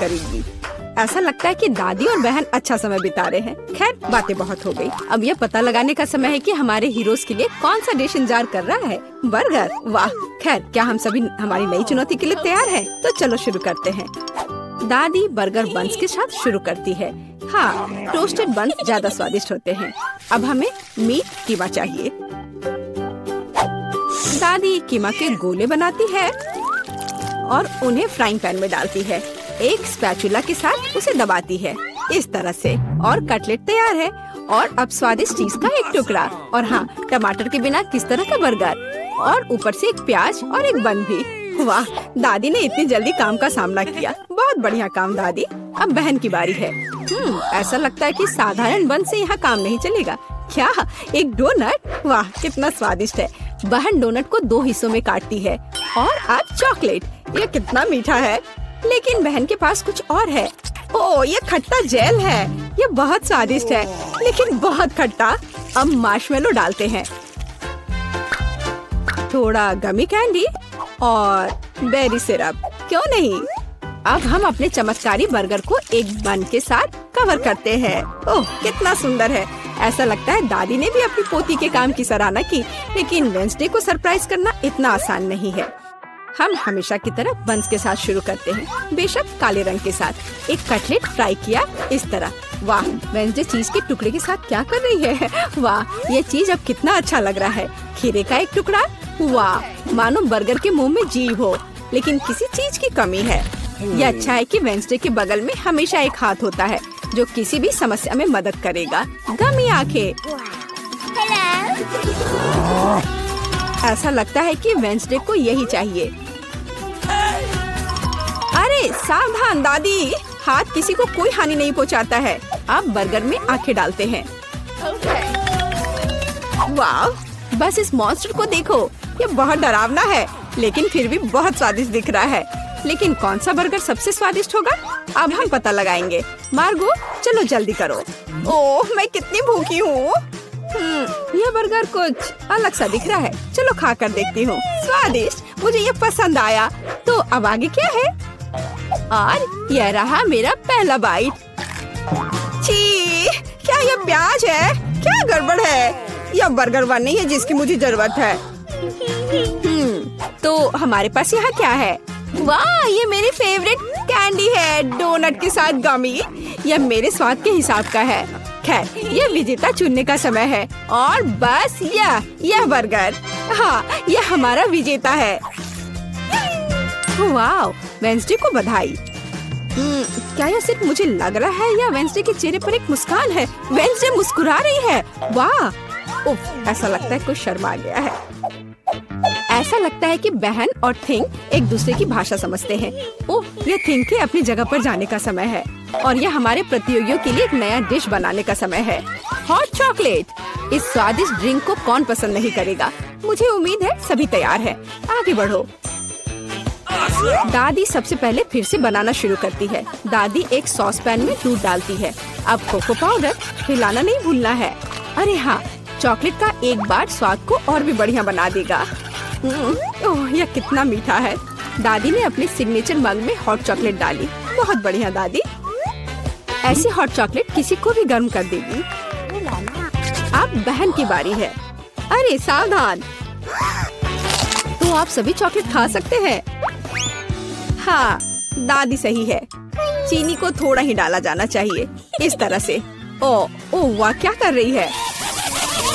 करेगी। ऐसा लगता है कि दादी और बहन अच्छा समय बिता रहे हैं। खैर, बातें बहुत हो गई। अब यह पता लगाने का समय है कि हमारे हीरोज के लिए कौन सा डिश इंतजार कर रहा है। बर्गर, वाह। खैर, क्या हम सभी हमारी नई चुनौती के लिए तैयार हैं? तो चलो शुरू करते हैं। दादी बर्गर बन्स के साथ शुरू करती है। हाँ, टोस्टेड बन्स ज्यादा स्वादिष्ट होते हैं। अब हमें मीट कीमा चाहिए। दादी कीमा के गोले बनाती है और उन्हें फ्राइंग पैन में डालती है। एक स्पैचुला के साथ उसे दबाती है इस तरह से, और कटलेट तैयार है। और अब स्वादिष्ट चीज का एक टुकड़ा, और हाँ, टमाटर के बिना किस तरह का बर्गर, और ऊपर से एक प्याज और एक बन भी। वाह, दादी ने इतनी जल्दी काम का सामना किया। बहुत बढ़िया काम दादी। अब बहन की बारी है। ऐसा लगता है कि साधारण बन से यहाँ काम नहीं चलेगा। क्या, एक डोनट? वाह, कितना स्वादिष्ट है। बहन डोनट को 2 हिस्सों में काटती है। और अब चॉकलेट, ये कितना मीठा है। लेकिन बहन के पास कुछ और है। ओह, ये खट्टा जेल है। ये बहुत स्वादिष्ट है, लेकिन बहुत खट्टा। अब मार्शमेलो डालते हैं, थोड़ा गमी कैंडी और बेरी सिरप। क्यों नहीं? अब हम अपने चमत्कारी बर्गर को एक बन के साथ कवर करते हैं। ओह, कितना सुंदर है। ऐसा लगता है दादी ने भी अपनी पोती के काम की सराहना की। लेकिन वेंसडे को सरप्राइज करना इतना आसान नहीं है। हम हमेशा की तरह बन्स के साथ शुरू करते हैं, बेशक काले रंग के साथ। एक कटलेट फ्राई किया इस तरह। वाह, वेंसडे चीज के टुकड़े के साथ क्या कर रही है। वाह, ये चीज अब कितना अच्छा लग रहा है। खीरे का एक टुकड़ा। वाह, मानो बर्गर के मुंह में जीव हो, लेकिन किसी चीज की कमी है। यह अच्छा है कि वेंसडे के बगल में हमेशा एक हाथ होता है जो किसी भी समस्या में मदद करेगा। गमी आंखें। ऐसा लगता है कि वेंसडे को यही चाहिए। अरे सावधान दादी, हाथ किसी को कोई हानि नहीं पहुंचाता है। अब बर्गर में आंखें डालते हैं। वाह, बस इस मॉन्स्टर को देखो। ये बहुत डरावना है, लेकिन फिर भी बहुत स्वादिष्ट दिख रहा है। लेकिन कौन सा बर्गर सबसे स्वादिष्ट होगा, अब हम पता लगाएंगे। मार्गो, चलो जल्दी करो। ओह, मैं कितनी भूखी हूँ। यह बर्गर कुछ अलग सा दिख रहा है। चलो खा कर देखती हूँ। स्वादिष्ट, मुझे ये पसंद आया। तो अब आगे क्या है? और यह रहा मेरा पहला बाइट। छी, क्या ये प्याज है? क्या गड़बड़ है? यह बर्गर बन नहीं है जिसकी मुझे जरूरत है। तो हमारे पास यहाँ क्या है? वाह, ये मेरी फेवरेट कैंडी है, डोनट के साथ गमी। यह मेरे स्वाद के हिसाब का है। खैर, यह विजेता चुनने का समय है। और बस यह बर्गर, हाँ, यह हमारा विजेता है। वाह, वेंसडे को बधाई। क्या यह सिर्फ मुझे लग रहा है या वेंसडे के चेहरे पर एक मुस्कान है? वेंसडे मुस्कुरा रही है। वाह, उफ, ऐसा लगता है कुछ शर्मा गया है। ऐसा लगता है कि बहन और थिंग एक दूसरे की भाषा समझते हैं। ओह, ये थिंग के अपनी जगह पर जाने का समय है। और यह हमारे प्रतियोगियों के लिए एक नया डिश बनाने का समय है। Hot chocolate. इस स्वादिष्ट ड्रिंक को कौन पसंद नहीं करेगा। मुझे उम्मीद है सभी तैयार हैं। आगे बढ़ो। दादी सबसे पहले फिर से बनाना शुरू करती है। दादी एक सॉस पैन में दूध डालती है। अब कोको पाउडर हिलाना नहीं भूलना है। अरे हाँ, चॉकलेट का एक बार स्वाद को और भी बढ़िया बना देगा। ओह, यह कितना मीठा है। दादी ने अपने सिग्नेचर मग में हॉट चॉकलेट डाली। बहुत बढ़िया दादी। ऐसी हॉट चॉकलेट किसी को भी गर्म कर देगी। अब बहन की बारी है। अरे सावधान, तो आप सभी चॉकलेट खा सकते हैं। हाँ, दादी सही है। चीनी को थोड़ा ही डाला जाना चाहिए, इस तरह से। ओह वाह, क्या कर रही है?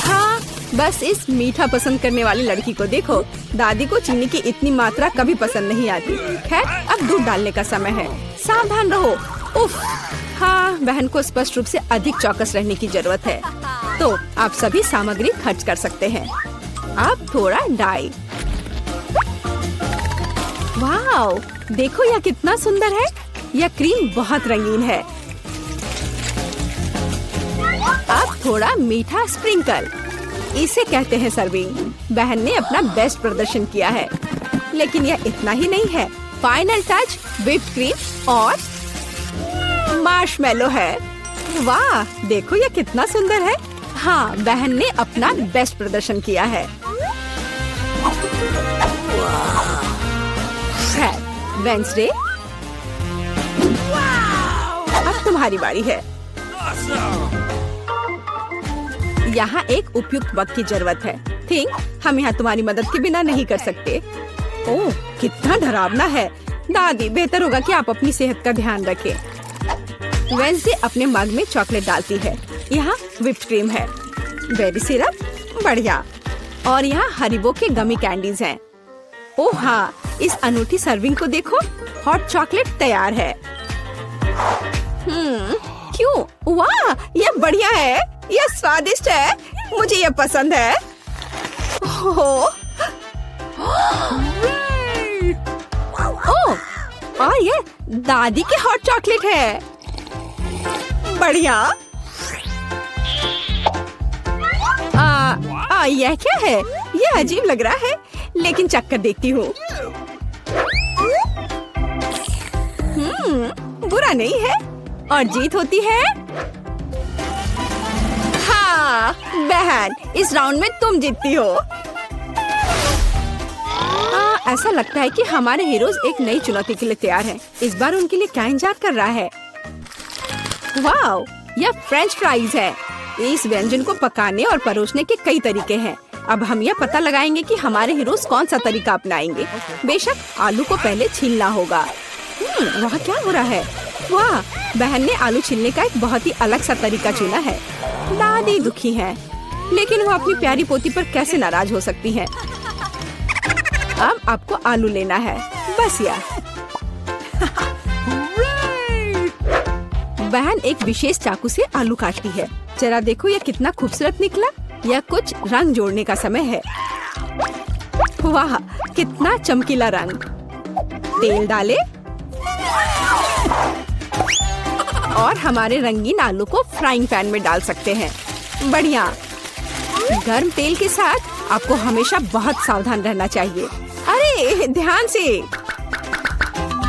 हाँ, बस इस मीठा पसंद करने वाली लड़की को देखो। दादी को चीनी की इतनी मात्रा कभी पसंद नहीं आती। खैर, अब दूध डालने का समय है। सावधान रहो। उफ, हाँ, बहन को स्पष्ट रूप से अधिक चौकस रहने की जरूरत है। तो आप सभी सामग्री खर्च कर सकते हैं। अब थोड़ा डाई। वाओ, देखो यह कितना सुंदर है। यह क्रीम बहुत रंगीन है। अब थोड़ा मीठा स्प्रिंकल, इसे कहते हैं सर्विंग। बहन ने अपना बेस्ट प्रदर्शन किया है, लेकिन यह इतना ही नहीं है। फाइनल टच व्हिप्ड क्रीम और मार्शमेलो है। वाह, देखो यह कितना सुंदर है। हाँ, बहन ने अपना बेस्ट प्रदर्शन किया है। वेंसडे, तुम्हारी बारी है। यहाँ एक उपयुक्त वक्त की जरूरत है। थिंक हम यहाँ तुम्हारी मदद के बिना नहीं कर सकते। ओह, कितना डरावना है। दादी, बेहतर होगा कि आप अपनी सेहत का ध्यान रखें। वेंसडे अपने मग में चॉकलेट डालती है। यहाँ व्हिप्ड क्रीम है, बेरी सिरप, बढ़िया, और यहाँ हरीबो के गमी कैंडीज हैं। ओह हाँ, इस अनूठी सर्विंग को देखो, हॉट चॉकलेट तैयार है। क्यों? वाह, ये बढ़िया है, ये स्वादिष्ट है, मुझे ये पसंद है। ओह, और ये दादी के हॉट चॉकलेट है, बढ़िया। यह क्या है? यह अजीब लग रहा है, लेकिन चक्कर देखती हूँ। बुरा नहीं है, और जीत होती है। हाँ बहन, इस राउंड में तुम जीतती हो। ऐसा लगता है कि हमारे हीरोज एक नई चुनौती के लिए तैयार हैं। इस बार उनके लिए क्या इंतजार कर रहा है? वाओ, यह फ्रेंच फ्राइज है। इस व्यंजन को पकाने और परोसने के कई तरीके हैं। अब हम यह पता लगाएंगे कि हमारे हीरोज कौन सा तरीका अपनाएंगे। बेशक आलू को पहले छीलना होगा। वहाँ क्या हो रहा है? वाह, बहन ने आलू छीलने का एक बहुत ही अलग सा तरीका चुना है। दादी दुखी है, लेकिन वो अपनी प्यारी पोती पर कैसे नाराज हो सकती है। अब आपको आलू लेना है, बस यार। बहन एक विशेष चाकू से आलू काटती है। जरा देखो यह कितना खूबसूरत निकला। यह कुछ रंग जोड़ने का समय है। वाह, कितना चमकीला रंग। तेल डाले और हमारे रंगीन आलू को फ्राइंग पैन में डाल सकते हैं। बढ़िया। गर्म तेल के साथ आपको हमेशा बहुत सावधान रहना चाहिए। अरे ध्यान से।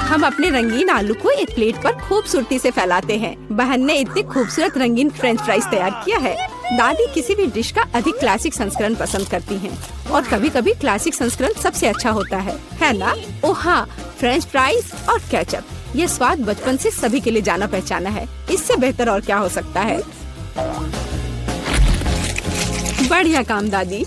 हम अपने रंगीन आलू को एक प्लेट पर खूबसूरती से फैलाते हैं। बहन ने इतने खूबसूरत रंगीन फ्रेंच फ्राइज तैयार किया है। दादी किसी भी डिश का अधिक क्लासिक संस्करण पसंद करती हैं, और कभी-कभी क्लासिक संस्करण सबसे अच्छा होता है ना? ओह हाँ, फ्रेंच फ्राइज और केचप, ये स्वाद बचपन से सभी के लिए जाना पहचाना है। इससे बेहतर और क्या हो सकता है? बढ़िया काम दादी।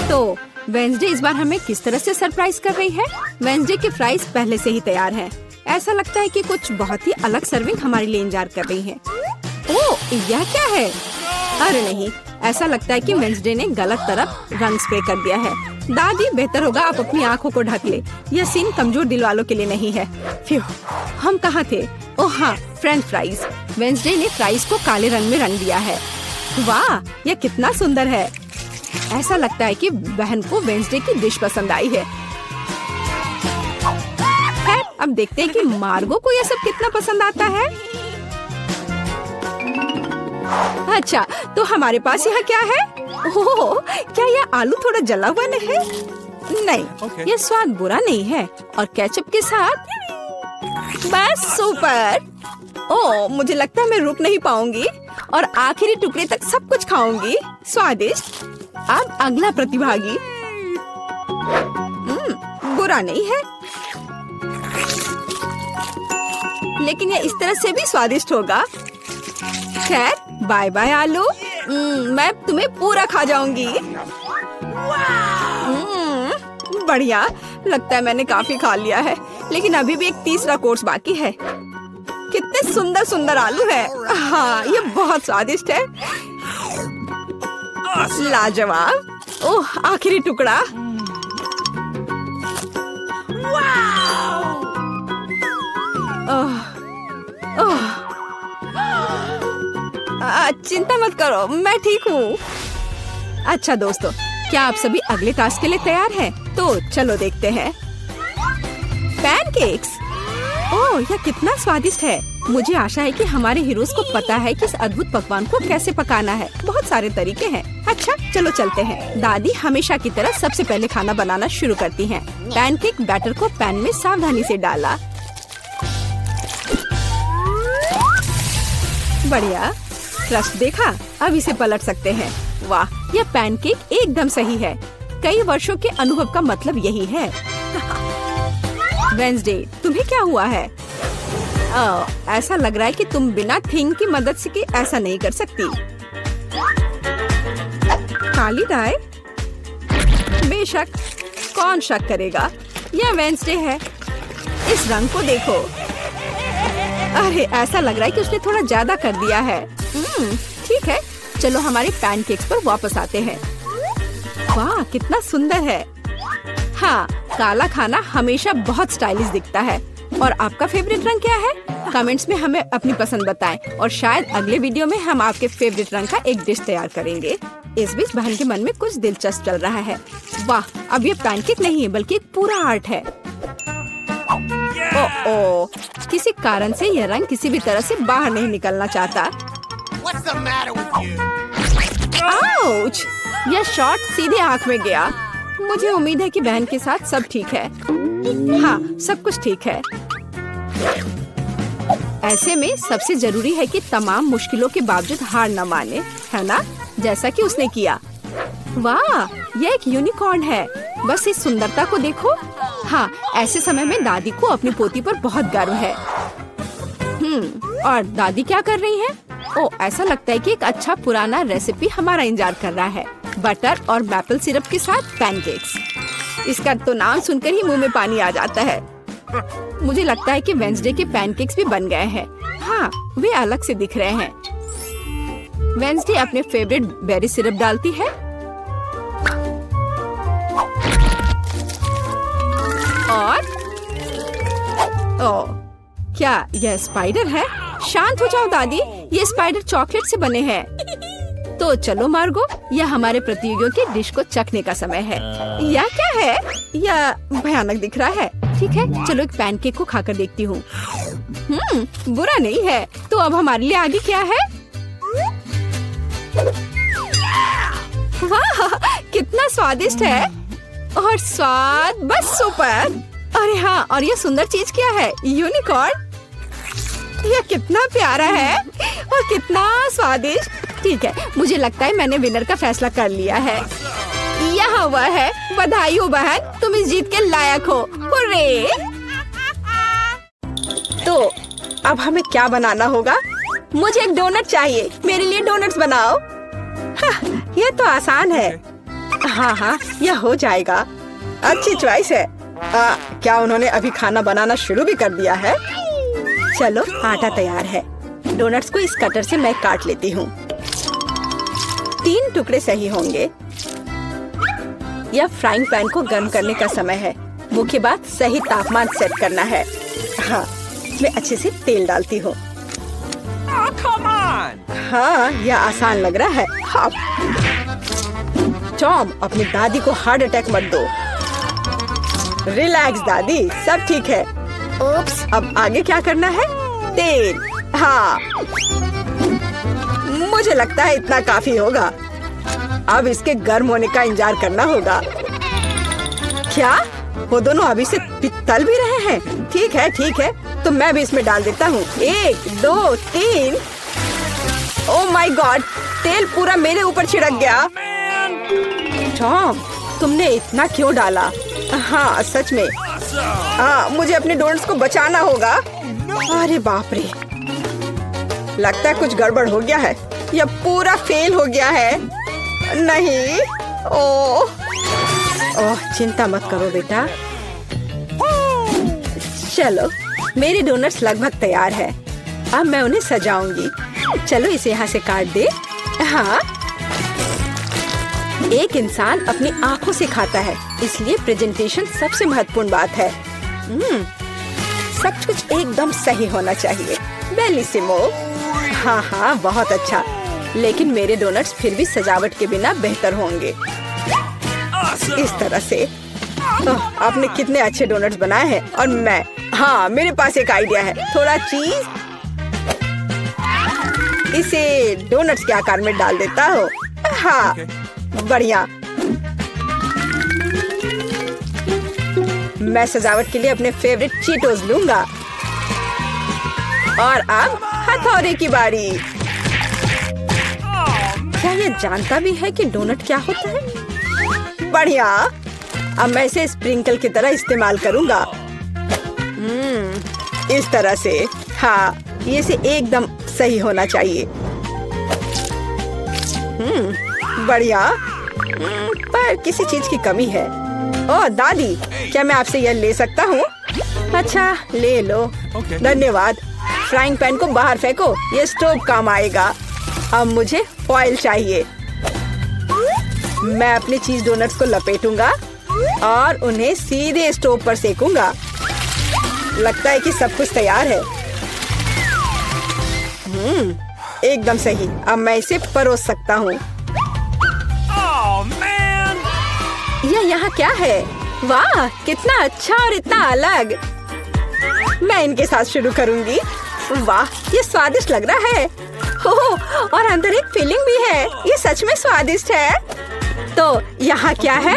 तो वेंसडे इस बार हमें किस तरह से सरप्राइज कर रही है? वेंसडे के फ्राइज पहले से ही तैयार हैं। ऐसा लगता है कि कुछ बहुत ही अलग सर्विंग हमारे लिए इंतजार कर रही है। ओह, यह क्या है? अरे नहीं, ऐसा लगता है कि वेंसडे ने गलत तरफ रंग स्प्रे कर दिया है। दादी, बेहतर होगा आप अपनी आंखों को ढक ले। यह सीन कमजोर दिल वालों के लिए नहीं है। फ्यू, हम कहाँ थे? ओह हाँ, फ्रेंच फ्राइज। वेंसडे ने फ्राइज को काले रंग में रंग दिया है। वाह, यह कितना सुंदर है। ऐसा लगता है कि बहन को वेंसडे की डिश पसंद आई है। खैर, अब देखते हैं कि मार्गो को यह सब कितना पसंद आता है। अच्छा, तो हमारे पास यहाँ क्या है? ओह, क्या यह आलू थोड़ा जला हुआ नहीं है? नहीं, यह स्वाद बुरा नहीं है, और केचप के साथ बस सुपर। ओह, मुझे लगता है मैं रुक नहीं पाऊंगी और आखिरी टुकड़े तक सब कुछ खाऊंगी। स्वादिष्ट। अब अगला प्रतिभागी। बुरा नहीं है, लेकिन यह इस तरह से भी स्वादिष्ट होगा। खैर, बाय बाय आलू। मैं तुम्हें पूरा खा जाऊंगी। बढ़िया, लगता है मैंने काफी खा लिया है, लेकिन अभी भी एक तीसरा कोर्स बाकी है। कितने सुंदर सुंदर आलू है। हाँ, ये बहुत स्वादिष्ट है। लाजवाब। ओह, आखिरी टुकड़ा। चिंता मत करो, मैं ठीक हूँ। अच्छा दोस्तों, क्या आप सभी अगले टास्क के लिए तैयार हैं? तो चलो देखते हैं। पैनकेक्स। ओह, यह कितना स्वादिष्ट है। मुझे आशा है कि हमारे हीरोज को पता है कि इस अद्भुत पकवान को कैसे पकाना है। बहुत सारे तरीके हैं। अच्छा, चलो चलते हैं। दादी हमेशा की तरह सबसे पहले खाना बनाना शुरू करती हैं। पैनकेक बैटर को पैन में सावधानी से डाला। बढ़िया, क्रस्ट देखा? अब इसे पलट सकते हैं। वाह, यह पैनकेक एकदम सही है। कई वर्षों के अनुभव का मतलब यही है। वेंसडे, तुम्हें क्या हुआ है? ऐसा लग रहा है कि तुम बिना थिंग की मदद से ऐसा नहीं कर सकती। काली डाई? बेशक, कौन शक करेगा? यह वेंसडे है। इस रंग को देखो। अरे ऐसा लग रहा है कि उसने थोड़ा ज्यादा कर दिया है। ठीक है, चलो हमारे पैनकेक्स पर वापस आते हैं। वाह, कितना सुंदर है। हाँ, काला खाना हमेशा बहुत स्टाइलिश दिखता है। और आपका फेवरेट रंग क्या है? कमेंट्स में हमें अपनी पसंद बताएं और शायद अगले वीडियो में हम आपके फेवरेट रंग का एक डिश तैयार करेंगे। इस बीच बहन के मन में कुछ दिलचस्प चल रहा है। वाह, अब ये पैनकेक नहीं है बल्कि एक पूरा आर्ट है। ओह, किसी कारण से यह रंग किसी भी तरह से बाहर नहीं निकलना चाहता। आउच! यह शॉट सीधे आंख में गया। मुझे उम्मीद है कि बहन के साथ सब ठीक है। हाँ, सब कुछ ठीक है। ऐसे में सबसे जरूरी है कि तमाम मुश्किलों के बावजूद हार न माने, है ना? जैसा कि उसने किया। वाह, यह एक यूनिकॉर्न है। बस इस सुंदरता को देखो। हाँ, ऐसे समय में दादी को अपनी पोती पर बहुत गर्व है। और दादी क्या कर रही है? ओह, ऐसा लगता है कि एक अच्छा पुराना रेसिपी हमारा इंतजार कर रहा है। बटर और मैपल सिरप के साथ पैनकेक्स। इसका तो नाम सुनकर ही मुंह में पानी आ जाता है। मुझे लगता है कि वेंसडे के पैनकेक्स भी बन गए हैं। हाँ, वे अलग से दिख रहे हैं। वेंसडे अपने फेवरेट बेरी सिरप डालती है। और ओह, क्या यह स्पाइडर है? शांत हो जाओ दादी, ये स्पाइडर चॉकलेट से बने हैं। तो चलो मार्गो, यह हमारे प्रतियोगियों के डिश को चखने का समय है। यह क्या है? यह भयानक दिख रहा है। ठीक है, चलो एक पैनकेक को खाकर देखती हूँ। बुरा नहीं है। तो अब हमारे लिए आगे क्या है? वाह, कितना स्वादिष्ट है। और स्वाद बस सुपर। अरे हाँ, और यह सुंदर चीज क्या है? यूनिकॉर्न। यह कितना प्यारा है और कितना स्वादिष्ट। ठीक है, मुझे लगता है मैंने विनर का फैसला कर लिया है। यहाँ वह है। बधाई हो बहन, तुम इस जीत के लायक हो। हुर्रे! तो अब हमें क्या बनाना होगा? मुझे एक डोनट चाहिए। मेरे लिए डोनट्स बनाओ। यह तो आसान है। हाँ, यह हो जाएगा। अच्छी चॉइस है। क्या उन्होंने अभी खाना बनाना शुरू भी कर दिया है? चलो, आटा तैयार है। डोनट्स को इस कटर से मैं काट लेती हूँ। 3 टुकड़े सही होंगे। यह फ्राइंग पैन को गर्म करने का समय है। मुख्य बात सही तापमान सेट करना है। हाँ, मैं अच्छे से तेल डालती हूँ। हाँ, यह आसान लग रहा है। हाँ। टॉम, अपनी दादी को हार्ट अटैक मत दो। रिलैक्स दादी, सब ठीक है। ओप्स, अब आगे क्या करना है? तेल। हाँ, मुझे लगता है इतना काफी होगा। अब इसके गर्म होने का इंतजार करना होगा। क्या वो दोनों अभी से तल भी रहे हैं? ठीक है, तो मैं भी इसमें डाल देता हूँ। 1, 2, 3। ओह माय गॉड, तेल पूरा मेरे ऊपर छिड़क गया। टॉम, तुमने इतना क्यों डाला? हाँ, सच में। मुझे अपने डोनट्स को बचाना होगा। अरे बाप रे, लगता है कुछ गड़बड़ हो गया है। यह पूरा फेल हो गया है। नहीं। ओह, चिंता मत करो बेटा। चलो, मेरे डोनट्स लगभग तैयार है। अब मैं उन्हें सजाऊंगी। चलो, इसे यहाँ से काट दे। हाँ, एक इंसान अपनी आंखों से खाता है, इसलिए प्रेजेंटेशन सबसे महत्वपूर्ण बात है। सब कुछ एकदम सही होना चाहिए। बेलिसिमो। हाँ, बहुत अच्छा। लेकिन मेरे डोनट्स फिर भी सजावट के बिना बेहतर होंगे। इस तरह से। आपने कितने अच्छे डोनट्स बनाए हैं। और मैं, हाँ, मेरे पास एक आइडिया है। थोड़ा चीज इसे डोनट्स के आकार में डाल देता हूँ। हाँ, बढ़िया। मैं सजावट के लिए अपने फेवरेट चीटोस लूंगा। और अब हथौड़े की बारी। क्या ये जानता भी है कि डोनट क्या होता है? बढ़िया। अब मैं इसे स्प्रिंकल की तरह इस्तेमाल करूंगा। इस तरह से। हाँ, ये से एकदम सही होना चाहिए। बढ़िया। पर किसी चीज की कमी है। ओह दादी, क्या मैं आपसे यह ले सकता हूँ? अच्छा, ले लो। धन्यवाद। फ्राइंग पैन को बाहर फेंको, ये स्टोव काम आएगा। अब मुझे फॉइल चाहिए। मैं अपने चीज डोनट्स को लपेटूंगा और उन्हें सीधे स्टोव पर सेकूंगा। लगता है कि सब कुछ तैयार है। एकदम सही। अब मैं इसे परोस सकता हूँ। यह यहाँ क्या है? वाह, कितना अच्छा और इतना अलग। मैं इनके साथ शुरू करूंगी। वाह, ये स्वादिष्ट लग रहा है। ओह, और अंदर एक फिलिंग भी है। ये सच में स्वादिष्ट है। तो यहाँ क्या है?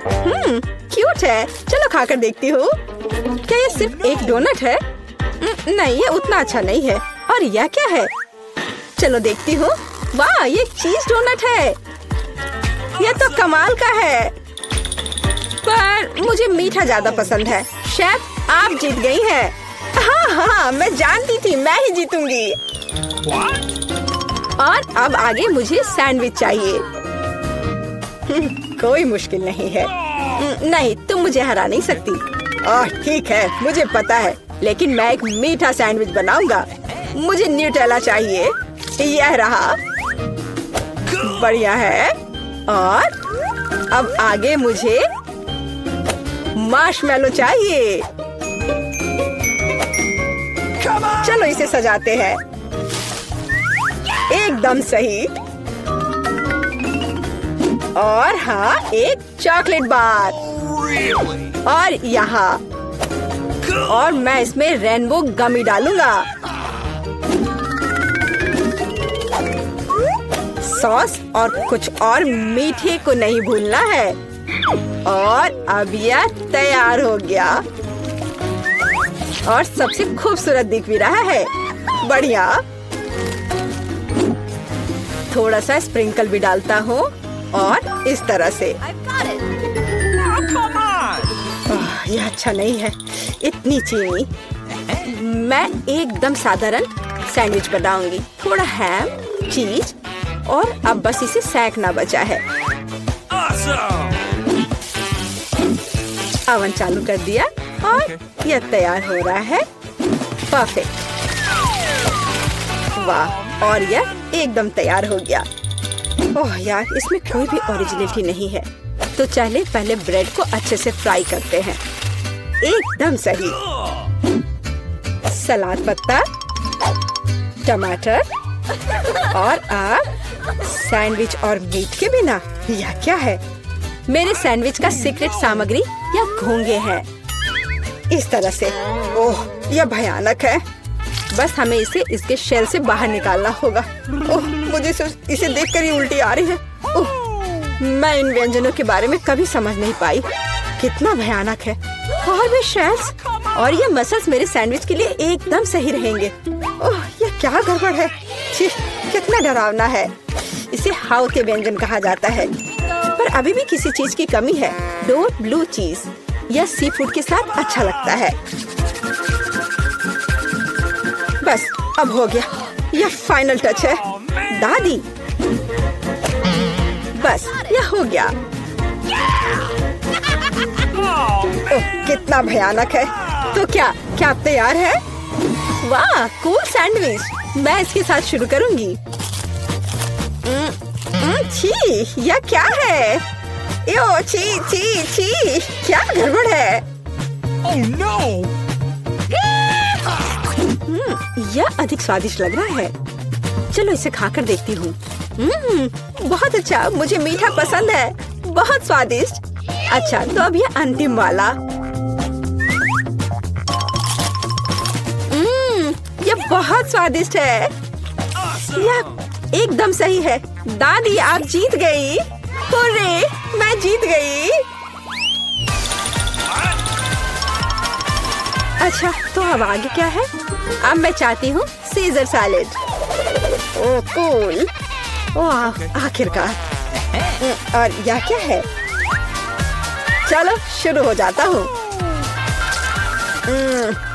क्यूट है। चलो खाकर देखती हूँ। क्या ये सिर्फ एक डोनट है? नहीं, ये उतना अच्छा नहीं है। और यह क्या है? चलो देखती हूँ। वाह, ये चीज डोनट है। यह तो कमाल का है। पर मुझे मीठा ज्यादा पसंद है। शेफ, आप जीत गई हैं। हाँ, मैं जानती थी मैं ही जीतूंगी। और अब आगे मुझे सैंडविच चाहिए। कोई मुश्किल नहीं है। नहीं, तुम मुझे हरा नहीं सकती। ठीक है, मुझे पता है, लेकिन मैं एक मीठा सैंडविच बनाऊंगा। मुझे न्यूटेला चाहिए। यह रहा। बढ़िया है। और अब आगे मुझे मार्शमेलो चाहिए। चलो इसे सजाते हैं। एकदम सही। और हाँ, एक चॉकलेट बार। और यहाँ। और मैं इसमें रेनबो गमी डालूंगा। सॉस और कुछ और मीठे को नहीं भूलना है। और अब यह तैयार हो गया। और सबसे खूबसूरत दिख भी रहा है। बढ़िया। थोड़ा सा स्प्रिंकल भी डालता हूँ और इस तरह से। यह अच्छा नहीं है, इतनी चीनी। मैं एकदम साधारण सैंडविच बनाऊंगी। थोड़ा हैम, चीज और अब बस इसे सेकना बचा है। ओवन चालू कर दिया और यह तैयार हो रहा है। परफेक्ट। वाह, और यह एकदम तैयार हो गया। ओह यार, इसमें कोई भी ओरिजिनलिटी नहीं है। तो चले पहले ब्रेड को अच्छे से फ्राई करते हैं। एकदम सही। सलाद पत्ता, टमाटर और अब सैंडविच और मीट के बिना यह क्या है? मेरे सैंडविच का सीक्रेट सामग्री या घोंगे हैं। इस तरह से। ओह, यह भयानक है। बस हमें इसे इसके शेल से बाहर निकालना होगा। ओह, मुझे इसे देखकर ही उल्टी आ रही है। ओह, मैं इन व्यंजनों के बारे में कभी समझ नहीं पाई। कितना भयानक है। और भी शेल्स और ये मसल्स मेरे सैंडविच के लिए एकदम सही रहेंगे। ओह, ये क्या गड़बड़ है। छी, कितना डरावना है। इसे हाउते व्यंजन कहा जाता है। पर अभी भी किसी चीज की कमी है। डोर ब्लू चीज। यह सी फूड के साथ अच्छा लगता है। बस अब हो गया। यह फाइनल टच है। दादी, बस यह हो गया। ओह, कितना भयानक है। तो क्या आप तैयार है? वाह, कूल सैंडविच। मैं इसके साथ शुरू करूंगी। छी, यह क्या है? यो, छी छी छी, क्या गड़बड़ है? Oh no! यह अधिक स्वादिष्ट लग रहा है। चलो इसे खाकर देखती हूँ। बहुत अच्छा, मुझे मीठा पसंद है। बहुत स्वादिष्ट। अच्छा, तो अब यह अंतिम वाला। यह बहुत स्वादिष्ट है। यह एकदम सही है। दादी, आप जीत गई। हुर्रे, मैं जीत गई। अच्छा, तो अब आगे क्या है? अब मैं चाहती हूँ सीजर सैलेड। ओह कूल। ओह, आखिरकार। और यह क्या है? चलो शुरू हो जाता हूँ।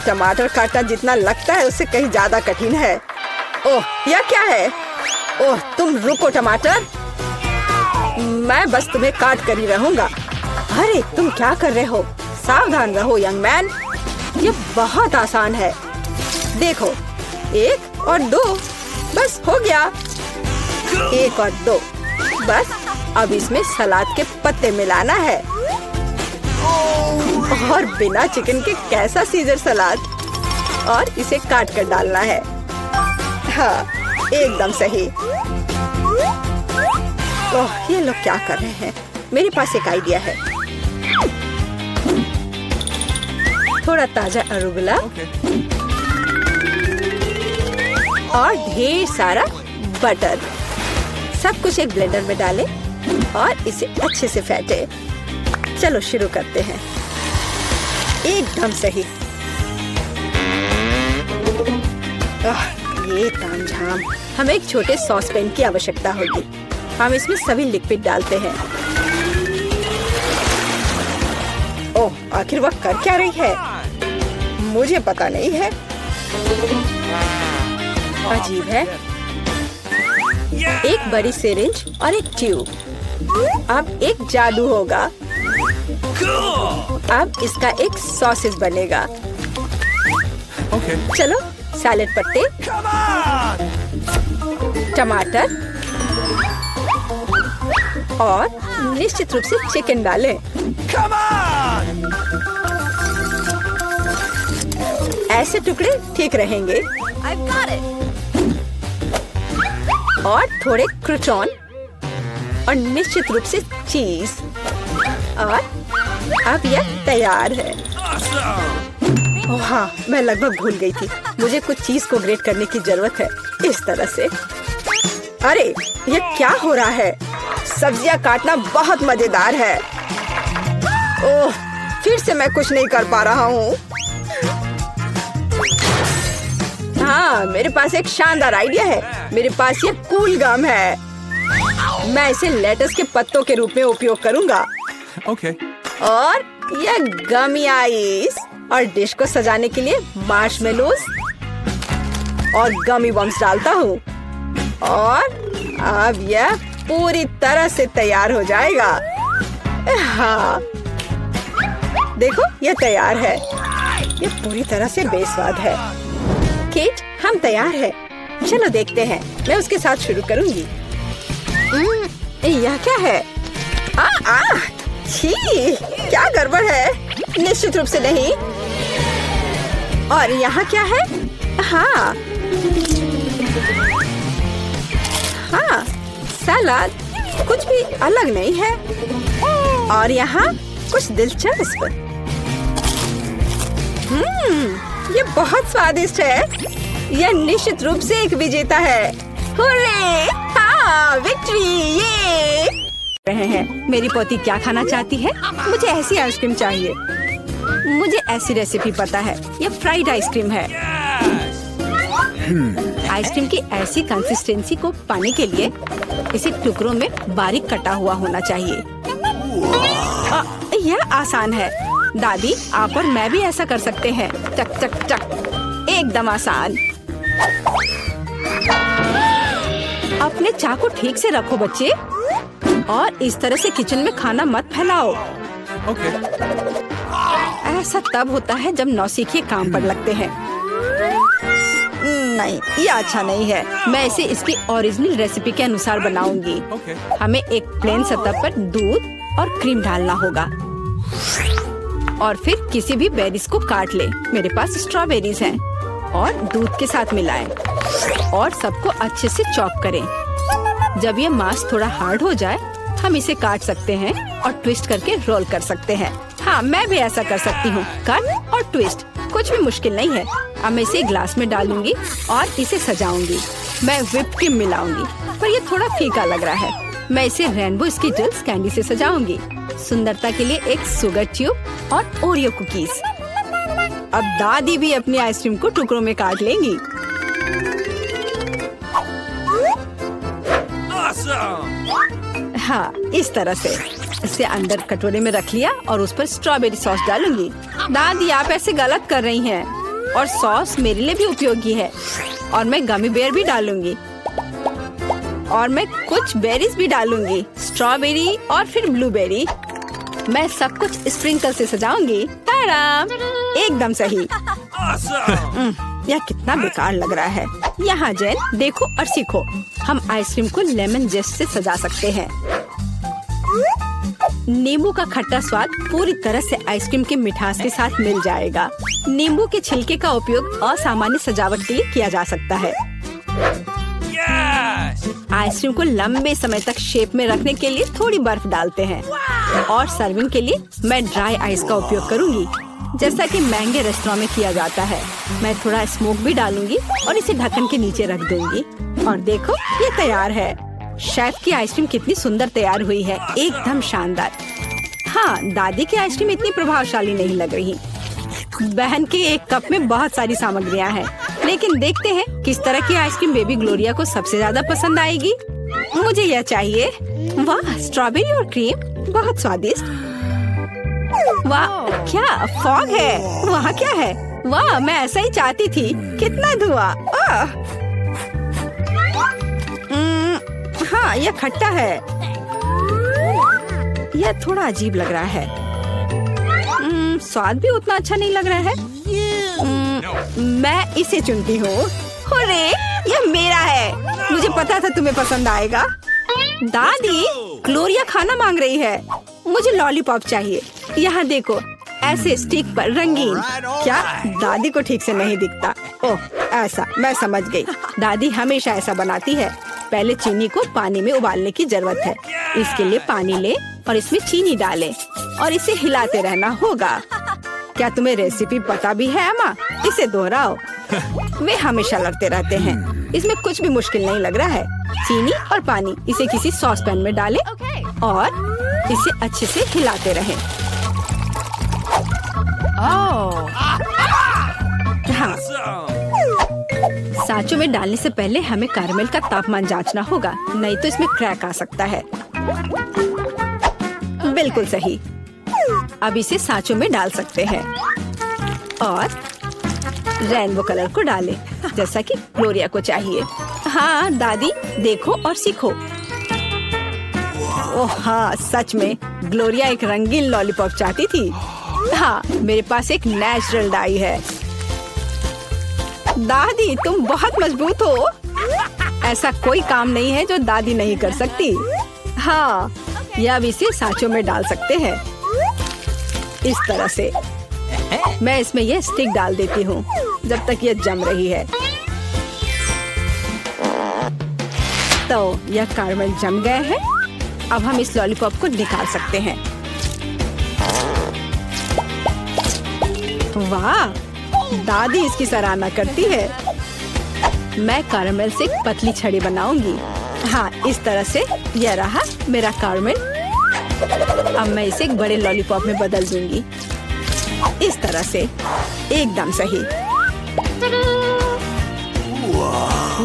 टमाटर काटना जितना लगता है उससे कहीं ज्यादा कठिन है। ओह, यह क्या है? ओह, तुम रुको टमाटर, मैं बस तुम्हें काट कर ही रहूंगा। अरे तुम क्या कर रहे हो? सावधान रहो यंग मैन, ये बहुत आसान है। देखो, 1 और 2, बस हो गया। 1 और 2, बस अब इसमें सलाद के पत्ते मिलाना है। और बिना चिकन के कैसा सीजर सलाद, और इसे काट कर डालना है। हाँ, एकदम सही। ओह, ये लोग क्या कर रहे हैं? मेरे पास एक आइडिया है। थोड़ा ताजा अरुगुला और ढेर सारा बटर, सब कुछ एक ब्लेंडर में डालें और इसे अच्छे से फेंटे। चलो शुरू करते हैं। एकदम सही। ये तामझाम। हमें एक छोटे सॉस पैन की आवश्यकता होगी। हम इसमें सभी लिक्विड डालते हैं। ओह, आखिर वह कर क्या रही है? मुझे पता नहीं है। अजीब है। एक बड़ी सिरिंज और एक ट्यूब। अब एक जादू होगा। अब इसका एक सॉसेज बनेगा। चलो, सैलेड पत्ते, टमाटर और निश्चित रूप से चिकन डालें। ऐसे टुकड़े ठीक रहेंगे। और थोड़े क्रूटॉन और निश्चित रूप से चीज। और अब यह तैयार है। ओह हाँ, मैं लगभग भूल गई थी। मुझे कुछ चीज को ग्रेट करने की जरूरत है। इस तरह से। अरे, यह क्या हो रहा है? सब्जियां काटना बहुत मजेदार है। ओह, फिर से मैं कुछ नहीं कर पा रहा हूँ। हाँ, मेरे पास एक शानदार आइडिया है। मेरे पास ये कूल गम है। मैं इसे लेटस के पत्तों के रूप में उपयोग करूँगा। और यह गमी आइस, और डिश को सजाने के लिए मार्शमेलोस और गमी बम्स डालता हूँ। और अब यह पूरी तरह से तैयार हो जाएगा। हाँ, देखो, यह तैयार है। यह पूरी तरह से बेस्वाद है। केट, हम तैयार हैं। चलो देखते हैं। मैं उसके साथ शुरू करूंगी। यह क्या है? छी, क्या गड़बड़ है? निश्चित रूप से नहीं। और यहाँ क्या है? हाँ, सलाद कुछ भी अलग नहीं है। और यहाँ कुछ दिलचस्प। ये बहुत स्वादिष्ट है। यह निश्चित रूप से एक विजेता है। हुर्रे! हाँ, विक्ट्री! ये रहे हैं। मेरी पोती क्या खाना चाहती है? मुझे ऐसी आइसक्रीम चाहिए। मुझे ऐसी रेसिपी पता है। यह फ्राइड आइसक्रीम है। आइसक्रीम की ऐसी कंसिस्टेंसी को पाने के लिए इसे टुकड़ों में बारीक कटा हुआ होना चाहिए। यह आसान है। दादी, आप और मैं भी ऐसा कर सकते हैं। टक टक टक, एकदम आसान। अपने चाकू ठीक से रखो बच्चे, और इस तरह से किचन में खाना मत फैलाओ। ऐसा तब होता है जब नौसिखिए काम पर लगते हैं। नहीं, ये अच्छा नहीं है। मैं इसे इसकी ओरिजिनल रेसिपी के अनुसार बनाऊंगी। हमें एक प्लेन सतह पर दूध और क्रीम डालना होगा। और फिर किसी भी बेरीज को काट ले। मेरे पास स्ट्रॉबेरीज हैं। और दूध के साथ मिलाएं और सबको अच्छे से चॉप करें। जब ये मांस थोड़ा हार्ड हो जाए, हम इसे काट सकते हैं और ट्विस्ट करके रोल कर सकते हैं। हाँ, मैं भी ऐसा कर सकती हूँ। कट और ट्विस्ट कुछ भी मुश्किल नहीं है। अब मैं इसे ग्लास में डालूंगी और इसे सजाऊंगी। मैं व्हिप क्रीम मिलाऊंगी, पर ये थोड़ा फीका लग रहा है। मैं इसे रेनबो स्किटल्स कैंडी से सजाऊंगी। सुंदरता के लिए एक शुगर ट्यूब और ओरियो कुकीज। अब दादी भी अपनी आइसक्रीम को टुकड़ों में काट लेंगी। हाँ, इस तरह से। इसे अंदर कटोरे में रख लिया और उस पर स्ट्रॉबेरी सॉस डालूंगी। दादी, आप ऐसे गलत कर रही हैं। और सॉस मेरे लिए भी उपयोगी है। और मैं गमी बेयर भी डालूंगी और मैं कुछ बेरीज भी डालूंगी, स्ट्रॉबेरी और फिर ब्लूबेरी। मैं सब कुछ स्प्रिंकल से सजाऊंगी। ताराम, एकदम सही। यह कितना बेकार लग रहा है। यहाँ जेन, देखो और सीखो। हम आइसक्रीम को लेमन जेस्ट से सजा सकते हैं। नींबू का खट्टा स्वाद पूरी तरह से आइसक्रीम की मिठास के साथ मिल जाएगा। नींबू के छिलके का उपयोग असामान्य सजावट के लिए किया जा सकता है। आइसक्रीम को लंबे समय तक शेप में रखने के लिए थोड़ी बर्फ डालते हैं। और सर्विंग के लिए मैं ड्राई आइस का उपयोग करूंगी, जैसा कि महंगे रेस्टोरेंट में किया जाता है। मैं थोड़ा स्मोक भी डालूंगी और इसे ढक्कन के नीचे रख दूंगी। और देखो, ये तैयार है। शेफ की आइसक्रीम कितनी सुंदर तैयार हुई है, एकदम शानदार। हाँ, दादी की आइसक्रीम इतनी प्रभावशाली नहीं लग रही। बहन के एक कप में बहुत सारी सामग्रियाँ हैं, लेकिन देखते हैं किस तरह की आइसक्रीम बेबी ग्लोरिया को सबसे ज्यादा पसंद आएगी। मुझे यह चाहिए। वाह, स्ट्रॉबेरी और क्रीम, बहुत स्वादिष्ट। वाह, क्या फॉग है? वहाँ क्या है? वाह, मैं ऐसा ही चाहती थी। कितना धुआं। हाँ, यह खट्टा है। यह थोड़ा अजीब लग रहा है। स्वाद भी उतना अच्छा नहीं लग रहा है। मैं इसे चुनती हूँ। अरे, यह मेरा है। मुझे पता था तुम्हें पसंद आएगा। दादी, ग्लोरिया खाना मांग रही है। मुझे लॉलीपॉप चाहिए। यहाँ देखो, ऐसे स्टिक पर रंगीन। क्या दादी को ठीक से नहीं दिखता? ओह, ऐसा, मैं समझ गई। दादी हमेशा ऐसा बनाती है। पहले चीनी को पानी में उबालने की जरूरत है। इसके लिए पानी ले और इसमें चीनी डालें और इसे हिलाते रहना होगा। क्या तुम्हें रेसिपी पता भी है अम्मा? इसे दोहराओ। वे हमेशा लड़ते रहते हैं। इसमें कुछ भी मुश्किल नहीं लग रहा है। चीनी और पानी, इसे किसी सॉस पैन में डालें और इसे अच्छे से हिलाते रहें। हाँ, सांचों में डालने से पहले हमें कैरमेल का तापमान जांचना होगा, नहीं तो इसमें क्रैक आ सकता है। बिल्कुल सही। अब इसे सांचों में डाल सकते हैं और रेनबो कलर को डालें, जैसा कि ग्लोरिया को चाहिए। हाँ दादी, देखो और सीखो। ओह हाँ, सच में ग्लोरिया एक रंगीन लॉलीपॉप चाहती थी। हाँ, मेरे पास एक नेचुरल डाई है। दादी, तुम बहुत मजबूत हो। ऐसा कोई काम नहीं है जो दादी नहीं कर सकती। हाँ, या अब इसे सांचों में डाल सकते हैं इस तरह से। मैं इसमें यह स्टिक डाल देती हूँ जब तक यह जम रही है। तो यह कैरमेल जम गए हैं। अब हम इस लॉलीपॉप को निकाल सकते हैं। वाह, दादी इसकी सराहना करती है। मैं कैरमेल से एक पतली छड़ी बनाऊंगी। हाँ, इस तरह से। यह रहा मेरा कैरमेल। अब मैं इसे एक बड़े लॉलीपॉप में बदल दूंगी, इस तरह से। एकदम सही।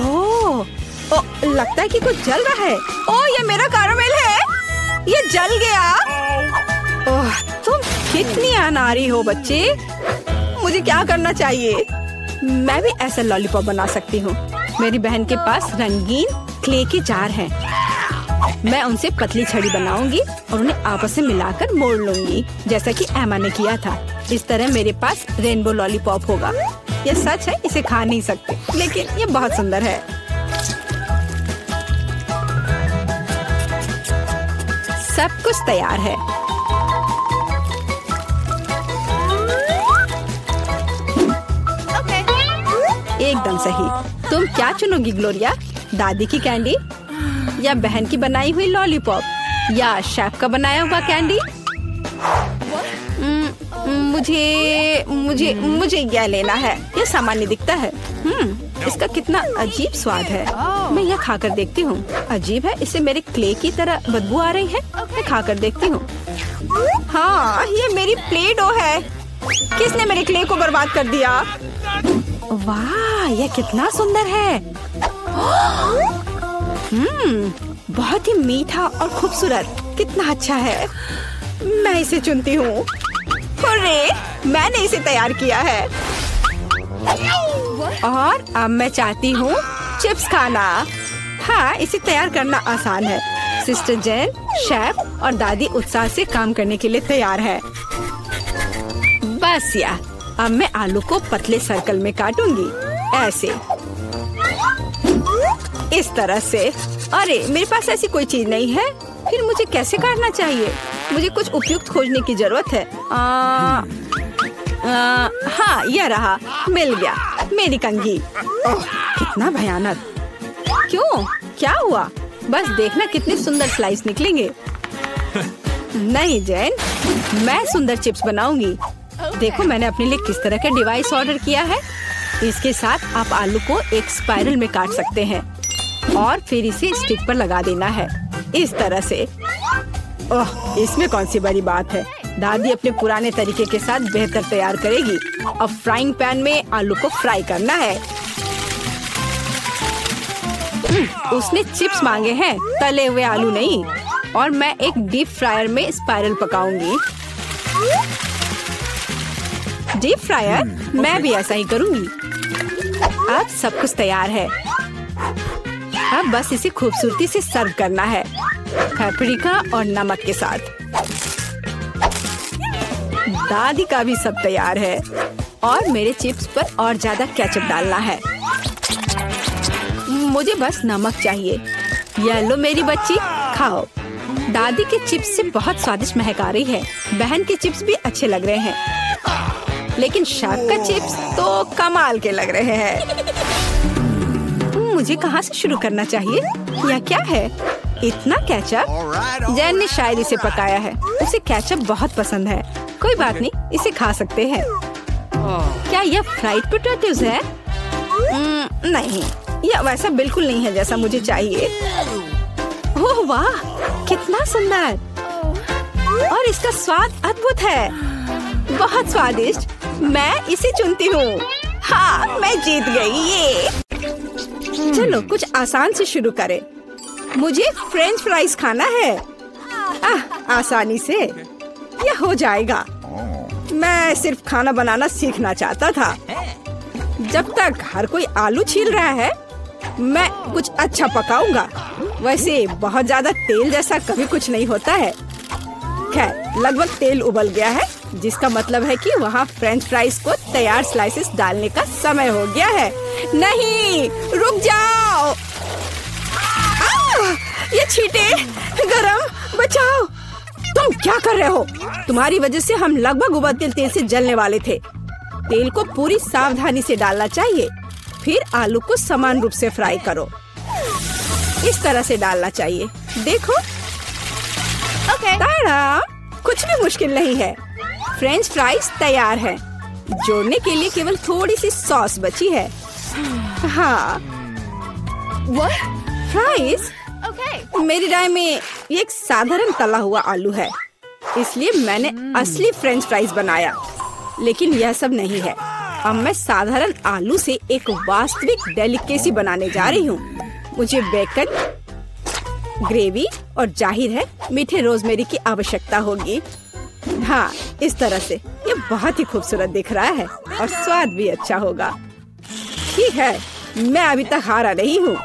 ओह, लगता है कि कुछ जल रहा है। ओह, ये मेरा कैरमेल है। ये जल गया। ओह, तुम कितनी अनाड़ी हो बच्चे। मुझे क्या करना चाहिए? मैं भी ऐसा लॉलीपॉप बना सकती हूँ। मेरी बहन के पास रंगीन क्ले के जार हैं। मैं उनसे पतली छड़ी बनाऊंगी और उन्हें आपस में मिलाकर मोड़ लूंगी, जैसा कि एमा ने किया था। इस तरह मेरे पास रेनबो लॉलीपॉप होगा। यह सच है, इसे खा नहीं सकते, लेकिन यह बहुत सुंदर है। सब कुछ तैयार है। एकदम सही। तुम क्या चुनोगी ग्लोरिया? दादी की कैंडी या बहन की बनाई हुई लॉलीपॉप या शेफ का बनाया हुआ कैंडी? मुझे मुझे मुझे यह लेना है। यह सामान्य दिखता है। इसका कितना अजीब स्वाद है। मैं यह खाकर देखती हूँ। अजीब है, इसे मेरे क्ले की तरह बदबू आ रही है। मैं खाकर देखती हूँ। हाँ, ये मेरी प्ले डो है। किसने मेरे क्ले को बर्बाद कर दिया? वाह, यह कितना सुंदर है। बहुत ही मीठा और खूबसूरत। कितना अच्छा है। मैं इसे चुनती हूँ। अरे, मैंने इसे तैयार किया है। और अब मैं चाहती हूँ चिप्स खाना। हाँ, इसे तैयार करना आसान है। सिस्टर जेन, शेफ और दादी उत्साह से काम करने के लिए तैयार है। बस या, अब मैं आलू को पतले सर्कल में काटूंगी, ऐसे, इस तरह से। अरे मेरे पास ऐसी कोई चीज नहीं है, फिर मुझे कैसे काटना चाहिए? मुझे कुछ उपयुक्त खोजने की जरूरत है। हाँ, यह रहा, मिल गया, मेरी कंघी। ओह, कितना भयानक! क्यों? क्या हुआ? बस देखना कितने सुंदर स्लाइस निकलेंगे। नहीं जैन, मैं सुंदर चिप्स बनाऊंगी। देखो मैंने अपने लिए किस तरह का डिवाइस ऑर्डर किया है। इसके साथ आप आलू को एक स्पाइरल में काट सकते हैं और फिर इसे स्टिक पर लगा देना है, इस तरह से। ओह, इसमें कौन सी बड़ी बात है। दादी अपने पुराने तरीके के साथ बेहतर तैयार करेगी। अब फ्राइंग पैन में आलू को फ्राई करना है। उसने चिप्स मांगे हैं, तले हुए आलू नहीं। और मैं एक डीप फ्रायर में स्पाइरल पकाऊंगी। Deep fryer? मैं भी ऐसा ही करूंगी। अब सब कुछ तैयार है। अब बस इसे खूबसूरती से सर्व करना है, पेपरिका और नमक के साथ। दादी का भी सब तैयार है और मेरे चिप्स पर और ज्यादा केचप डालना है। मुझे बस नमक चाहिए। ये लो मेरी बच्ची, खाओ। दादी के चिप्स से बहुत स्वादिष्ट महक आ रही है। बहन के चिप्स भी अच्छे लग रहे हैं, लेकिन शेफ का चिप्स तो कमाल के लग रहे हैं। मुझे कहाँ से शुरू करना चाहिए? यह क्या है? इतना केचप? जैन ने शायद इसे पकाया है। उसे केचप बहुत पसंद है। कोई बात नहीं, इसे खा सकते हैं। क्या यह फ्राइड पोटैटोज है? नहीं, यह वैसा बिल्कुल नहीं है जैसा मुझे चाहिए। ओह वाह, कितना सुंदर! और इसका स्वाद अद्भुत है, बहुत स्वादिष्ट। मैं इसे चुनती हूँ। हाँ, मैं जीत गई। ये चलो कुछ आसान से शुरू करें। मुझे फ्रेंच फ्राइज खाना है। आसानी से यह हो जाएगा। मैं सिर्फ खाना बनाना सीखना चाहता था। जब तक हर कोई आलू छील रहा है, मैं कुछ अच्छा पकाऊंगा। वैसे बहुत ज्यादा तेल जैसा कभी कुछ नहीं होता है। खैर, लगभग तेल उबल गया है, जिसका मतलब है कि वहाँ फ्रेंच फ्राइज को तैयार स्लाइसेस डालने का समय हो गया है। नहीं, रुक जाओ! ये छींटे, गरम, बचाओ! तुम क्या कर रहे हो? तुम्हारी वजह से हम लगभग उबलते तेल से जलने वाले थे। तेल को पूरी सावधानी से डालना चाहिए। फिर आलू को समान रूप से फ्राई करो। इस तरह से डालना चाहिए। देखो, ताड़ा, कुछ भी मुश्किल नहीं है। फ्रेंच फ्राइज तैयार है। जोड़ने के लिए केवल थोड़ी सी सॉस बची है। हाँ, फ्राइज? मेरी राय में ये एक साधारण तला हुआ आलू है, इसलिए मैंने असली फ्रेंच फ्राइज बनाया। लेकिन यह सब नहीं है। अब मैं साधारण आलू से एक वास्तविक डेलिकेसी बनाने जा रही हूँ। मुझे बेकन, ग्रेवी और जाहिर है मीठे रोजमेरी की आवश्यकता होगी। हाँ, इस तरह से ये बहुत ही खूबसूरत दिख रहा है और स्वाद भी अच्छा होगा। ठीक है, मैं अभी तक हारा नहीं हूँ।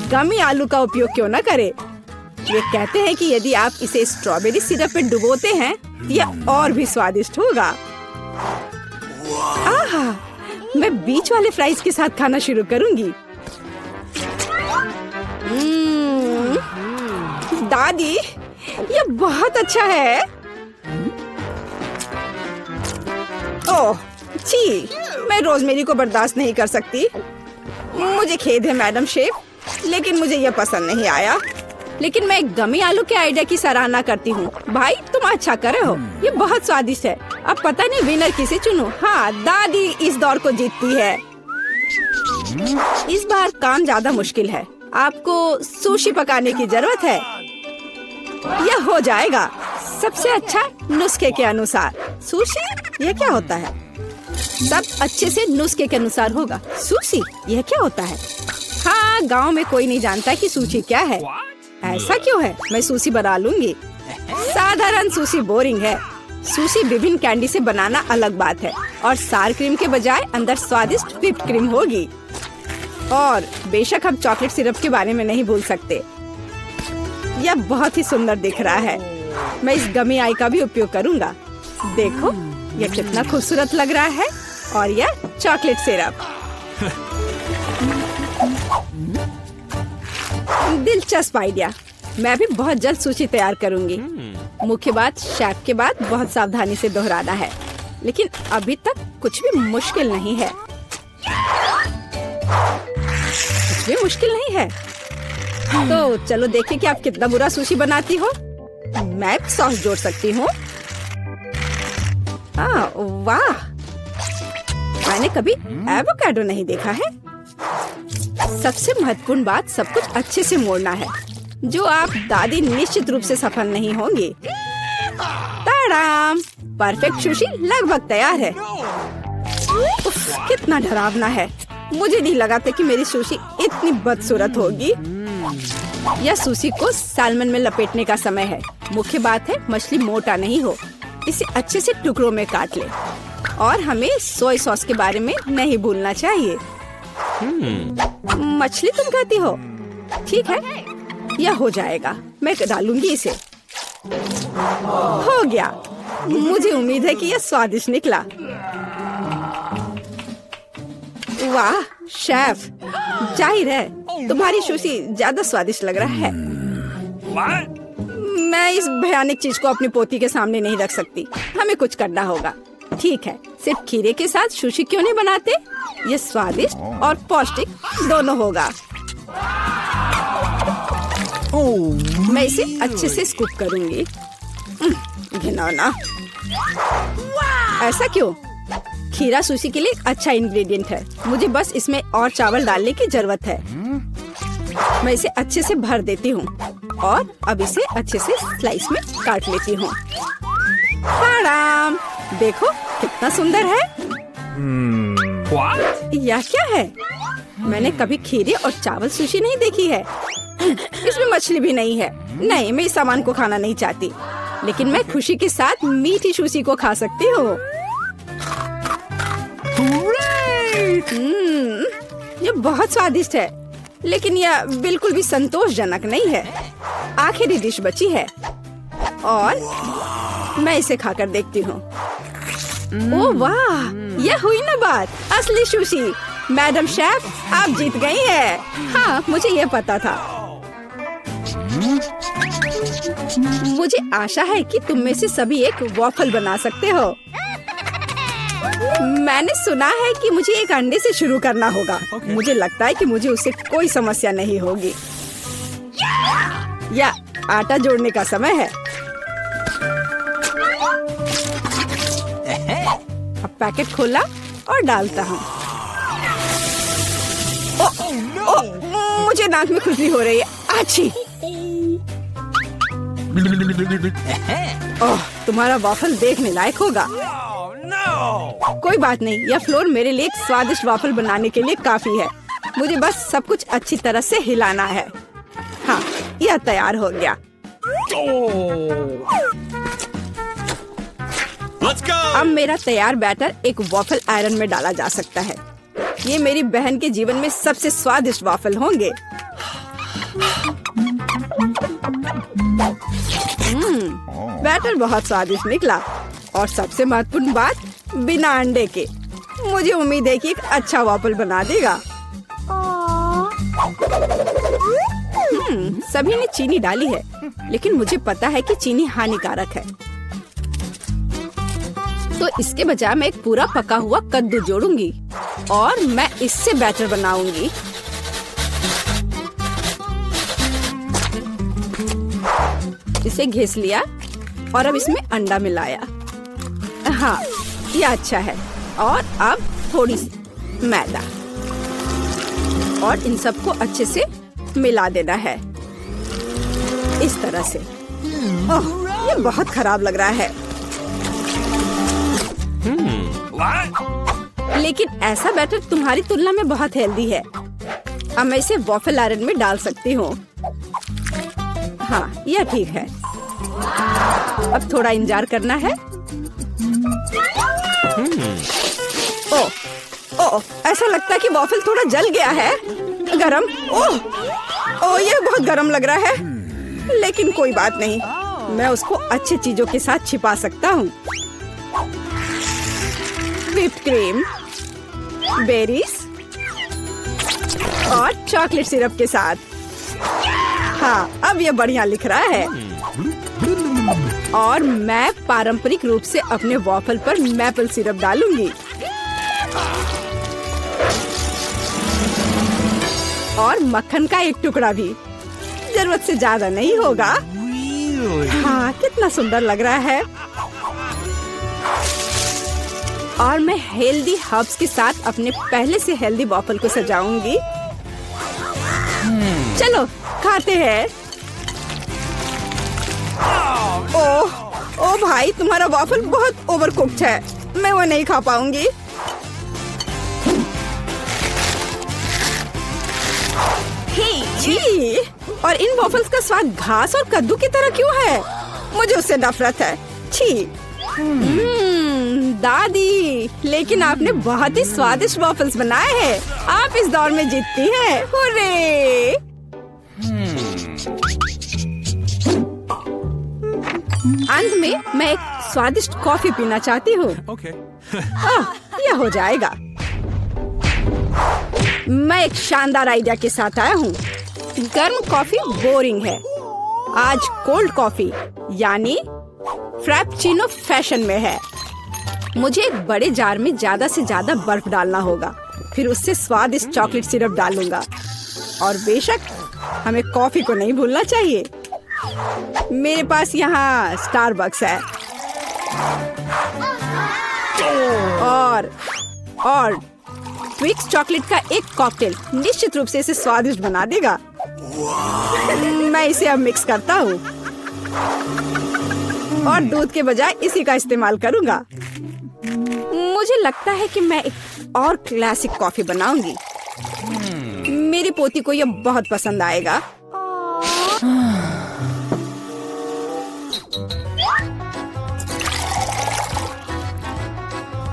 गमी आलू का उपयोग क्यों न करें? ये कहते हैं कि यदि आप इसे स्ट्रॉबेरी सिरप में डुबोते हैं तो यह और भी स्वादिष्ट होगा। आहा, मैं बीच वाले फ्राइज के साथ खाना शुरू करूंगी। दादी, ये बहुत अच्छा है। ओह, छी, मैं रोजमेरी को बर्दाश्त नहीं कर सकती। मुझे खेद है मैडम शेफ, लेकिन मुझे यह पसंद नहीं आया। लेकिन मैं गमी आलू के आइडिया की सराहना करती हूँ। भाई, तुम अच्छा कर रहे हो। ये बहुत स्वादिष्ट है। अब पता नहीं विनर किसे चुनूं। हाँ, दादी इस दौर को जीतती है। इस बार काम ज्यादा मुश्किल है। आपको सुशी पकाने की जरूरत है। यह हो जाएगा सबसे अच्छा नुस्खे के अनुसार। सुशी? यह क्या होता है? सब अच्छे से नुस्खे के अनुसार होगा। सुशी? यह क्या होता है? हाँ, गांव में कोई नहीं जानता कि सुशी क्या है। ऐसा क्यों है? मैं सुशी बना लूंगी। साधारण सुशी बोरिंग है। सुशी विभिन्न कैंडी से बनाना अलग बात है और सार क्रीम के बजाय अंदर स्वादिष्ट व्हिप्ड क्रीम होगी। और बेशक हम चॉकलेट सिरप के बारे में नहीं भूल सकते। यह बहुत ही सुंदर दिख रहा है। मैं इस गमी आई का भी उपयोग करूंगा। देखो यह कितना खूबसूरत लग रहा है। और यह चॉकलेट सिरप। दिलचस्प आइडिया। मैं भी बहुत जल्द सुशी तैयार करूंगी। मुख्य बात शेफ के बाद बहुत सावधानी से दोहराना है, लेकिन अभी तक कुछ भी मुश्किल नहीं है। कुछ भी मुश्किल नहीं है। तो चलो देखें कि आप कितना बुरा सुशी बनाती हो। मैं सॉस जोड़ सकती हूँ। वाह, मैंने कभी एवोकाडो नहीं देखा है। सबसे महत्वपूर्ण बात सब कुछ अच्छे से मोड़ना है, जो आप दादी निश्चित रूप से सफल नहीं होंगी। ताड़ाम, परफेक्ट सुशी लगभग तैयार है। उफ, कितना डरावना है। मुझे नहीं लगा था कि मेरी सुशी इतनी बदसूरत होगी। यह सुशी को सैल्मन में लपेटने का समय है। मुख्य बात है मछली मोटा नहीं हो। इसे अच्छे से टुकड़ों में काट ले। और हमें सोया सॉस के बारे में नहीं भूलना चाहिए। मछली तुम खाती हो? ठीक है, यह हो जाएगा। मैं डालूंगी इसे। हो गया। मुझे उम्मीद है कि यह स्वादिष्ट निकला। वाह शेफ, जाहिर है तुम्हारी सुशी ज्यादा स्वादिष्ट लग रहा है। मैं इस भयानक चीज को अपनी पोती के सामने नहीं रख सकती। हमें कुछ करना होगा। ठीक है, सिर्फ खीरे के साथ सुशी क्यों नहीं बनाते? ये स्वादिष्ट और पौष्टिक दोनों होगा। मैं इसे अच्छे से स्कूप करूंगी। घिनौना। ऐसा क्यों? खीरा सुशी के लिए एक अच्छा इंग्रेडिएंट है। मुझे बस इसमें और चावल डालने की जरूरत है। मैं इसे अच्छे से भर देती हूँ और अब इसे अच्छे से स्लाइस में काट लेती हूँ। देखो कितना सुंदर है। यह क्या है? मैंने कभी खीरे और चावल सुशी नहीं देखी है। इसमें मछली भी नहीं है। नहीं, मैं इस सामान को खाना नहीं चाहती, लेकिन मैं खुशी के साथ मीठी सुशी को खा सकती हूँ। यह बहुत स्वादिष्ट है, लेकिन यह बिल्कुल भी संतोषजनक नहीं है। आखिरी डिश बची है और मैं इसे खाकर देखती हूँ। ओह वाह, यह हुई ना बात। असली सुशी। मैडम शेफ, आप जीत गई हैं। हाँ, मुझे यह पता था। मुझे आशा है कि तुम में से सभी एक वॉफल बना सकते हो। मैंने सुना है कि मुझे एक अंडे से शुरू करना होगा। मुझे लगता है कि मुझे उससे कोई समस्या नहीं होगी। या आटा जोड़ने का समय है। अब पैकेट खोला और डालता हूँ। मुझे नाक में खुजली हो रही है। आछी। ओह, तुम्हारा वाफल देखने लायक होगा। कोई बात नहीं, यह फ्लोर मेरे लिए एक स्वादिष्ट वाफल बनाने के लिए काफी है। मुझे बस सब कुछ अच्छी तरह से हिलाना है। हाँ, यह तैयार हो गया। अब मेरा तैयार बैटर एक वॉफल आयरन में डाला जा सकता है। ये मेरी बहन के जीवन में सबसे स्वादिष्ट वाफल होंगे। बैटर बहुत स्वादिष्ट निकला और सबसे महत्वपूर्ण बात, बिना अंडे के। मुझे उम्मीद है कि एक अच्छा वाफल बना देगा। सभी ने चीनी डाली है, लेकिन मुझे पता है कि चीनी हानिकारक है। तो इसके बजाय मैं एक पूरा पका हुआ कद्दू जोड़ूंगी और मैं इससे बैटर बनाऊंगी। इसे घिस लिया और अब इसमें अंडा मिलाया। हाँ, ये अच्छा है। और अब थोड़ी सी मैदा और इन सबको अच्छे से मिला देना है इस तरह से। ओह, ये बहुत खराब लग रहा है। लेकिन ऐसा बैटर तुम्हारी तुलना में बहुत हेल्दी है। अब मैं इसे वॉफल आयरन में डाल सकती हूँ। हाँ, यह ठीक है। अब थोड़ा इंतजार करना है ओह, ओह, ऐसा लगता है कि वॉफल थोड़ा जल गया है। गरम। ओह, ओह, ये बहुत गरम लग रहा है। लेकिन कोई बात नहीं, मैं उसको अच्छी चीजों के साथ छिपा सकता हूँ। व्हिप्ड क्रीम, बेरीज और चॉकलेट सिरप के साथ। हाँ, अब ये बढ़िया लिख रहा है। और मैं पारंपरिक रूप से अपने वॉफल पर मैपल सिरप डालूंगी और मक्खन का एक टुकड़ा भी। जरूरत से ज्यादा नहीं होगा। हाँ, कितना सुंदर लग रहा है। और मैं हेल्दी हर्ब्स के साथ अपने पहले से हेल्दी वॉफल को सजाऊंगी। चलो खाते हैं। ओह, ओह भाई, तुम्हारा वॉफल बहुत ओवरकुक्ड है। मैं वो नहीं खा पाऊंगी। छी, और इन वॉफल्स का स्वाद घास और कद्दू की तरह क्यों है? मुझे उससे नफरत है। छी। दादी, लेकिन आपने बहुत ही स्वादिष्ट वॉफल्स बनाए हैं। आप इस दौर में जीतती हैं। हुर्रे! अंत में मैं एक स्वादिष्ट कॉफी पीना चाहती हूँ। यह हो जाएगा। मैं एक शानदार आइडिया के साथ आया हूँ। गर्म कॉफी बोरिंग है। आज कोल्ड कॉफी यानी फ्रैप्पुचिनो फैशन में है। मुझे एक बड़े जार में ज्यादा से ज्यादा बर्फ डालना होगा। फिर उससे स्वादिष्ट चॉकलेट सिरप डालूंगा। और बेशक हमें कॉफी को नहीं भूलना चाहिए। मेरे पास यहाँ स्टारबक्स है। और ट्विक्स चॉकलेट का एक कॉकटेल निश्चित रूप से इसे स्वादिष्ट बना देगा। मैं इसे अब मिक्स करता हूँ और दूध के बजाय इसी का इस्तेमाल करूँगा। मुझे लगता है कि मैं एक और क्लासिक कॉफी बनाऊंगी। मेरी पोती को यह बहुत पसंद आएगा।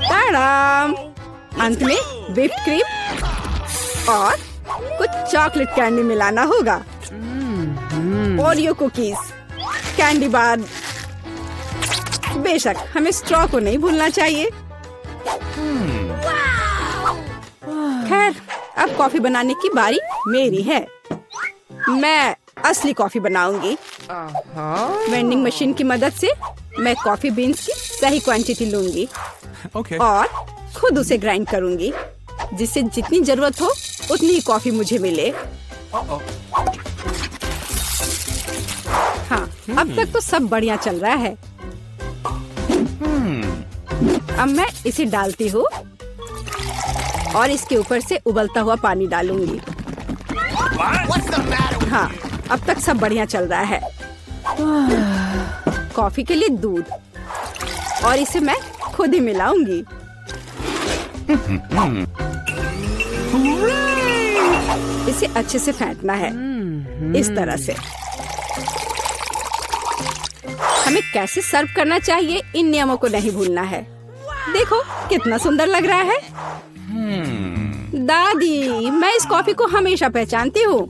ताड़ाम! अंत में व्हिप्ड क्रीम और कुछ चॉकलेट कैंडी मिलाना होगा। Oreo cookies, candy bar. बेशक हमें स्ट्रॉ को नहीं भूलना चाहिए। खैर, अब कॉफी बनाने की बारी मेरी है। मैं असली कॉफी बनाऊंगी। वेंडिंग मशीन की मदद से मैं कॉफी बीन्स की सही क्वांटिटी लूंगी और खुद उसे ग्राइंड करूंगी, जिससे जितनी जरूरत हो उतनी ही कॉफी मुझे मिले। हाँ, अब तक तो सब बढ़िया चल रहा है। अब मैं इसे डालती हूँ और इसके ऊपर से उबलता हुआ पानी डालूंगी। हाँ, अब तक सब बढ़िया चल रहा है। कॉफी के लिए दूध और इसे मैं खुद ही मिलाऊंगी। इसे अच्छे से फेंटना है, इस तरह से। हमें कैसे सर्व करना चाहिए, इन नियमों को नहीं भूलना है। देखो कितना सुंदर लग रहा है। दादी, मैं इस कॉफी को हमेशा पहचानती हूँ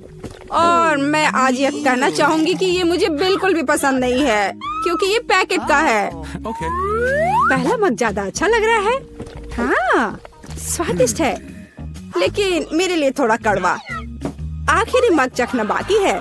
और मैं आज यह कहना चाहूँगी कि ये मुझे बिल्कुल भी पसंद नहीं है, क्योंकि ये पैकेट का है। पहला मग ज्यादा अच्छा लग रहा है। हाँ, स्वादिष्ट है, लेकिन मेरे लिए थोड़ा कड़वा। आखिरी मग चखना बाकी है।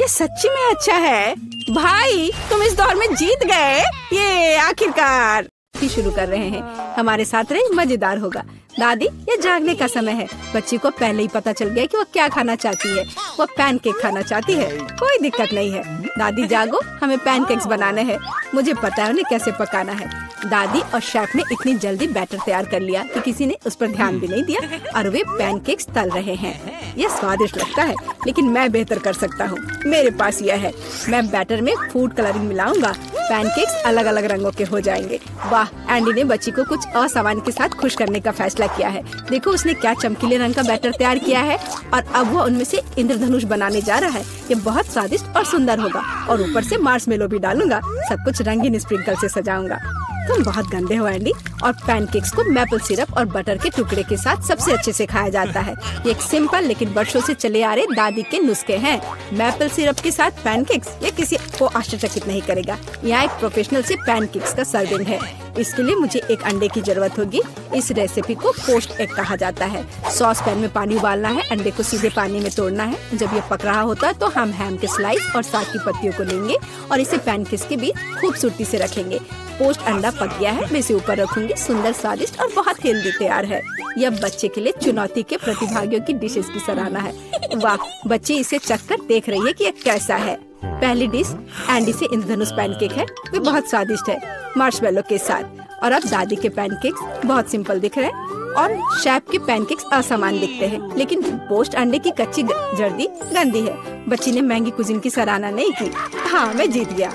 ये सच्ची में अच्छा है। भाई, तुम इस दौर में जीत गए। ये आखिरकार शुरू कर रहे हैं। हमारे साथ रहे, मजेदार होगा। दादी, ये जागने का समय है। बच्ची को पहले ही पता चल गया कि वो क्या खाना चाहती है। वो पैनकेक खाना चाहती है। कोई दिक्कत नहीं है। दादी जागो, हमें पैनकेक्स बनाने हैं। मुझे पता है उन्हें कैसे पकाना है। दादी और शेफ ने इतनी जल्दी बैटर तैयार कर लिया कि किसी ने उस पर ध्यान भी नहीं दिया और वे पैनकेक्स तल रहे हैं। यह स्वादिष्ट लगता है, लेकिन मैं बेहतर कर सकता हूँ। मेरे पास यह है। मैं बैटर में फूड कलरिंग मिलाऊंगा। पैनकेक्स अलग अलग रंगों के हो जाएंगे। वाह, एंडी ने बच्ची को कुछ असामान्य के साथ खुश करने का फैसला किया है। देखो उसने क्या चमकीले रंग का बैटर तैयार किया है और अब वो उनमें से इंद्रधनुष बनाने जा रहा है। ये बहुत स्वादिष्ट और सुंदर होगा और ऊपर से मार्शमेलो भी डालूंगा। सब कुछ रंगीन स्प्रिंकल से सजाऊंगा। तुम बहुत गंदे हो एंडी। और पैनकेक्स को मैपल सिरप और बटर के टुकड़े के साथ सबसे अच्छे से खाया जाता है। ये एक सिंपल लेकिन वर्षों से चले आ रहे दादी के नुस्खे हैं। मैपल सिरप के साथ पैनकेक्स, ये किसी को आश्चर्यचकित नहीं करेगा। यहाँ एक प्रोफेशनल से पैनकेक्स का सर्विंग है। इसके लिए मुझे एक अंडे की जरूरत होगी। इस रेसिपी को पोस्ट एग कहा जाता है। सॉस पैन में पानी उबालना है, अंडे को सीधे पानी में तोड़ना है। जब ये पक रहा होता है तो हम हैम के स्लाइस और साग की पत्तियों को लेंगे और इसे पैनकेक्स के बीच खूबसूरती से रखेंगे। पोस्ट अंडा पक गया है, मैं इसे ऊपर रखूंगी। सुंदर, स्वादिष्ट और बहुत हेल्दी तैयार है। यह बच्चे के लिए चुनौती के प्रतिभागियों की डिशेस की सराहना है। वाह, बच्चे इसे चखकर देख रही है कि यह कैसा है। पहली डिश एंडी से इंद्रधनुष पैनकेक है। वे बहुत स्वादिष्ट है मार्शमेलो के साथ। और अब दादी के पैनकेक्स बहुत सिंपल दिख रहे हैं और शेफ के पैनकेक्स असमान दिखते हैं। लेकिन पोस्ट अंडे की कच्ची जर्दी गंदी है। बच्ची ने महंगी कुजीन की सराहना नहीं की। हाँ, मैं जीत गया।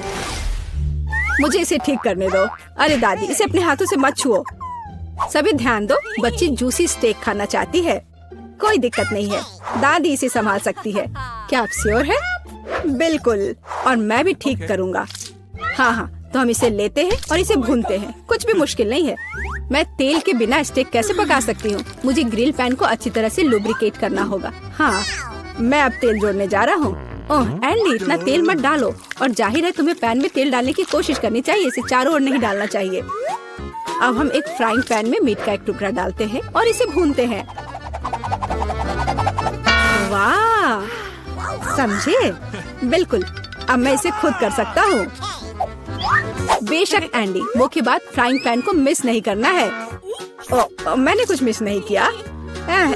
मुझे इसे ठीक करने दो। अरे दादी, इसे अपने हाथों से मत छुओ। सभी ध्यान दो, बच्ची जूसी स्टेक खाना चाहती है। कोई दिक्कत नहीं है, दादी इसे संभाल सकती है। क्या आप श्योर है? बिल्कुल, और मैं भी ठीक करूँगा। हाँ, तो हम इसे लेते हैं और इसे भूनते हैं। कुछ भी मुश्किल नहीं है। मैं तेल के बिना स्टेक कैसे पका सकती हूँ? मुझे ग्रिल पैन को अच्छी तरह से लुब्रिकेट करना होगा। हाँ, मैं अब तेल जोड़ने जा रहा हूँ। ओह एंडी, इतना तेल मत डालो। और जाहिर है तुम्हें पैन में तेल डालने की कोशिश करनी चाहिए, इसे चारों ओर नहीं डालना चाहिए। अब हम एक फ्राइंग पैन में मीट का एक टुकड़ा डालते हैं और इसे भूनते हैं। वाह, समझे? बिल्कुल, अब मैं इसे खुद कर सकता हूँ। बेशक एंडी, मुख्य बात फ्राइंग पैन को मिस नहीं करना है। मैंने कुछ मिस नहीं किया।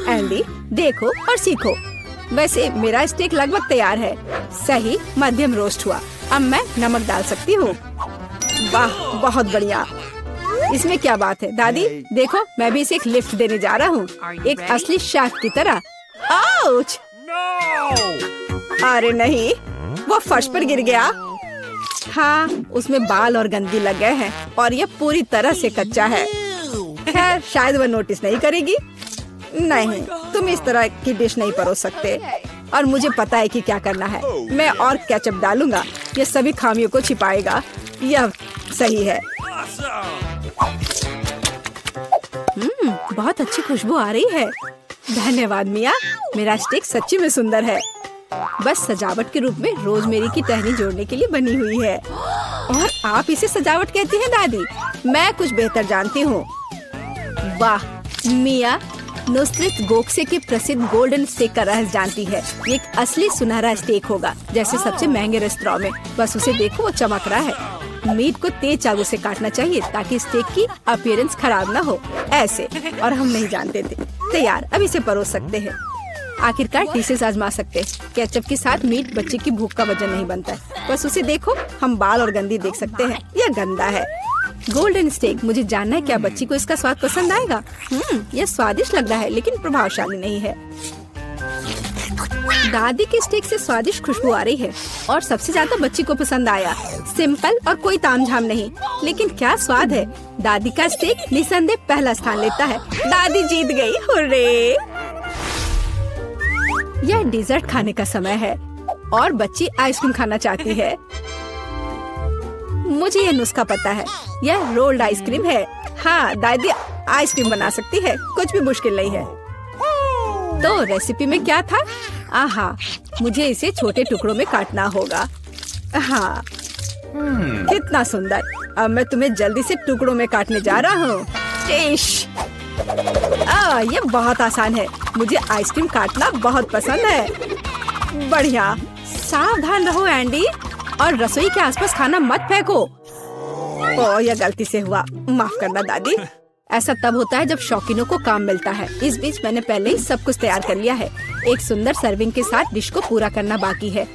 एंडी, देखो और सीखो। वैसे मेरा स्टेक लगभग तैयार है। सही मध्यम रोस्ट हुआ। अब मैं नमक डाल सकती हूँ। वाह, बहुत बढ़िया। इसमें क्या बात है दादी, देखो मैं भी इसे एक लिफ्ट देने जा रहा हूँ, एक असली शेफ की तरह। आउच! अरे नहीं, वो फर्श पर गिर गया। हाँ, उसमें बाल और गंदगी लग गए हैं और यह पूरी तरह से कच्चा है। खैर, शायद वह नोटिस नहीं करेगी। नहीं, तुम इस तरह की डिश नहीं परोस सकते। और मुझे पता है कि क्या करना है। मैं और केचप डालूंगा, ये सभी खामियों को छिपाएगा। यह सही है। बहुत अच्छी खुशबू आ रही है। धन्यवाद मिया, मेरा स्टेक सच्ची में सुंदर है। बस सजावट के रूप में रोजमेरी की टहनी जोड़ने के लिए बनी हुई है। और आप इसे सजावट कहती हैं दादी? मैं कुछ बेहतर जानती हूँ। वाह, मिया नुसरत गोखसे के प्रसिद्ध गोल्डन स्टेक का रहस्य जानती है। ये एक असली सुनहरा स्टेक होगा, जैसे सबसे महंगे रेस्तरां में। बस उसे देखो, वो चमक रहा है। मीट को तेज चाकू से काटना चाहिए ताकि स्टेक की अपीयरेंस खराब ना हो। ऐसे, और हम नहीं जानते थे। तैयार, अब इसे परोस सकते हैं। आखिरकार डिशेस आजमा सकते हैं। केचप के साथ मीट बच्चे की भूख का वजन नहीं बनता है। बस उसे देखो, हम बाल और गंदी देख सकते हैं। यह गंदा है। गोल्डन स्टेक, मुझे जानना है क्या बच्ची को इसका स्वाद पसंद आएगा। यह स्वादिष्ट लग रहा है लेकिन प्रभावशाली नहीं है। दादी के स्टेक से स्वादिष्ट खुशबू आ रही है और सबसे ज्यादा बच्ची को पसंद आया। सिंपल और कोई तामझाम नहीं, लेकिन क्या स्वाद है। दादी का स्टेक निसंदेह पहला स्थान लेता है। दादी जीत गई, हुर्रे! यह डिजर्ट खाने का समय है और बच्ची आइसक्रीम खाना चाहती है। मुझे यह नुस्खा पता है। यह रोल्ड आइसक्रीम है। हाँ, दादी आइसक्रीम बना सकती है, कुछ भी मुश्किल नहीं है। तो रेसिपी में क्या था? आहा, मुझे इसे छोटे टुकड़ों में काटना होगा। हाँ, कितना सुंदर। अब मैं तुम्हें जल्दी से टुकड़ों में काटने जा रहा हूँ। ये बहुत आसान है। मुझे आइसक्रीम काटना बहुत पसंद है। बढ़िया। सावधान रहो एंडी, और रसोई के आसपास खाना मत फेंको। यह गलती से हुआ, माफ करना दादी। ऐसा तब होता है जब शौकीनों को काम मिलता है। इस बीच मैंने पहले ही सब कुछ तैयार कर लिया है। एक सुंदर सर्विंग के साथ डिश को पूरा करना बाकी है।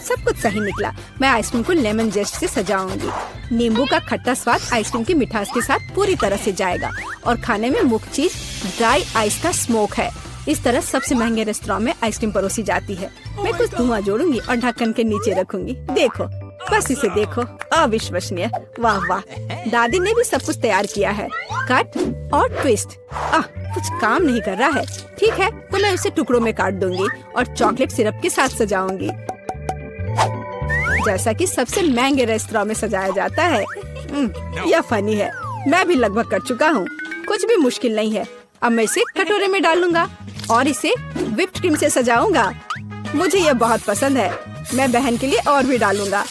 सब कुछ सही निकला। मैं आइसक्रीम को लेमन जेस्ट से सजाऊंगी। नींबू का खट्टा स्वाद आइसक्रीम की मिठास के साथ पूरी तरह से जाएगा और खाने में मुख्य चीज ड्राई आइस का स्मोक है। इस तरह सबसे महंगे रेस्तरां में आइसक्रीम परोसी जाती है। मैं कुछ धुआं जोड़ूंगी और ढक्कन के नीचे रखूंगी। देखो, बस इसे देखो, अविश्वसनीय। वाह वाह, दादी ने भी सब कुछ तैयार किया है। कट और ट्विस्ट। कुछ काम नहीं कर रहा है। ठीक है, तो मैं उसे टुकड़ों में काट दूंगी और चॉकलेट सिरप के साथ सजाऊंगी, जैसा कि सबसे महंगे रेस्तरां में सजाया जाता है। यह फनी है। मैं भी लगभग कर चुका हूँ। कुछ भी मुश्किल नहीं है। अब मैं इसे कटोरे में डालूंगा और इसे व्हिप्ड क्रीम से सजाऊंगा। मुझे यह बहुत पसंद है। मैं बहन के लिए और भी डालूंगा।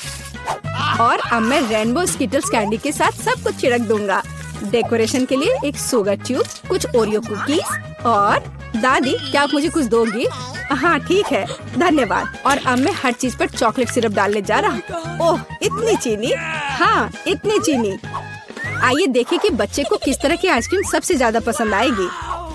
और अब मैं रेनबो स्किटल्स कैंडी के साथ सब कुछ छिड़क दूंगा। डेकोरेशन के लिए एक शुगर ट्यूब, कुछ ओरियो कुकीज और दादी, क्या आप मुझे कुछ दोगी? हाँ ठीक है, धन्यवाद। और अब मैं हर चीज पर चॉकलेट सिरप डालने जा रहा हूँ। ओह, इतनी चीनी? हाँ, इतनी चीनी। आइए देखें कि बच्चे को किस तरह की आइसक्रीम सबसे ज्यादा पसंद आएगी।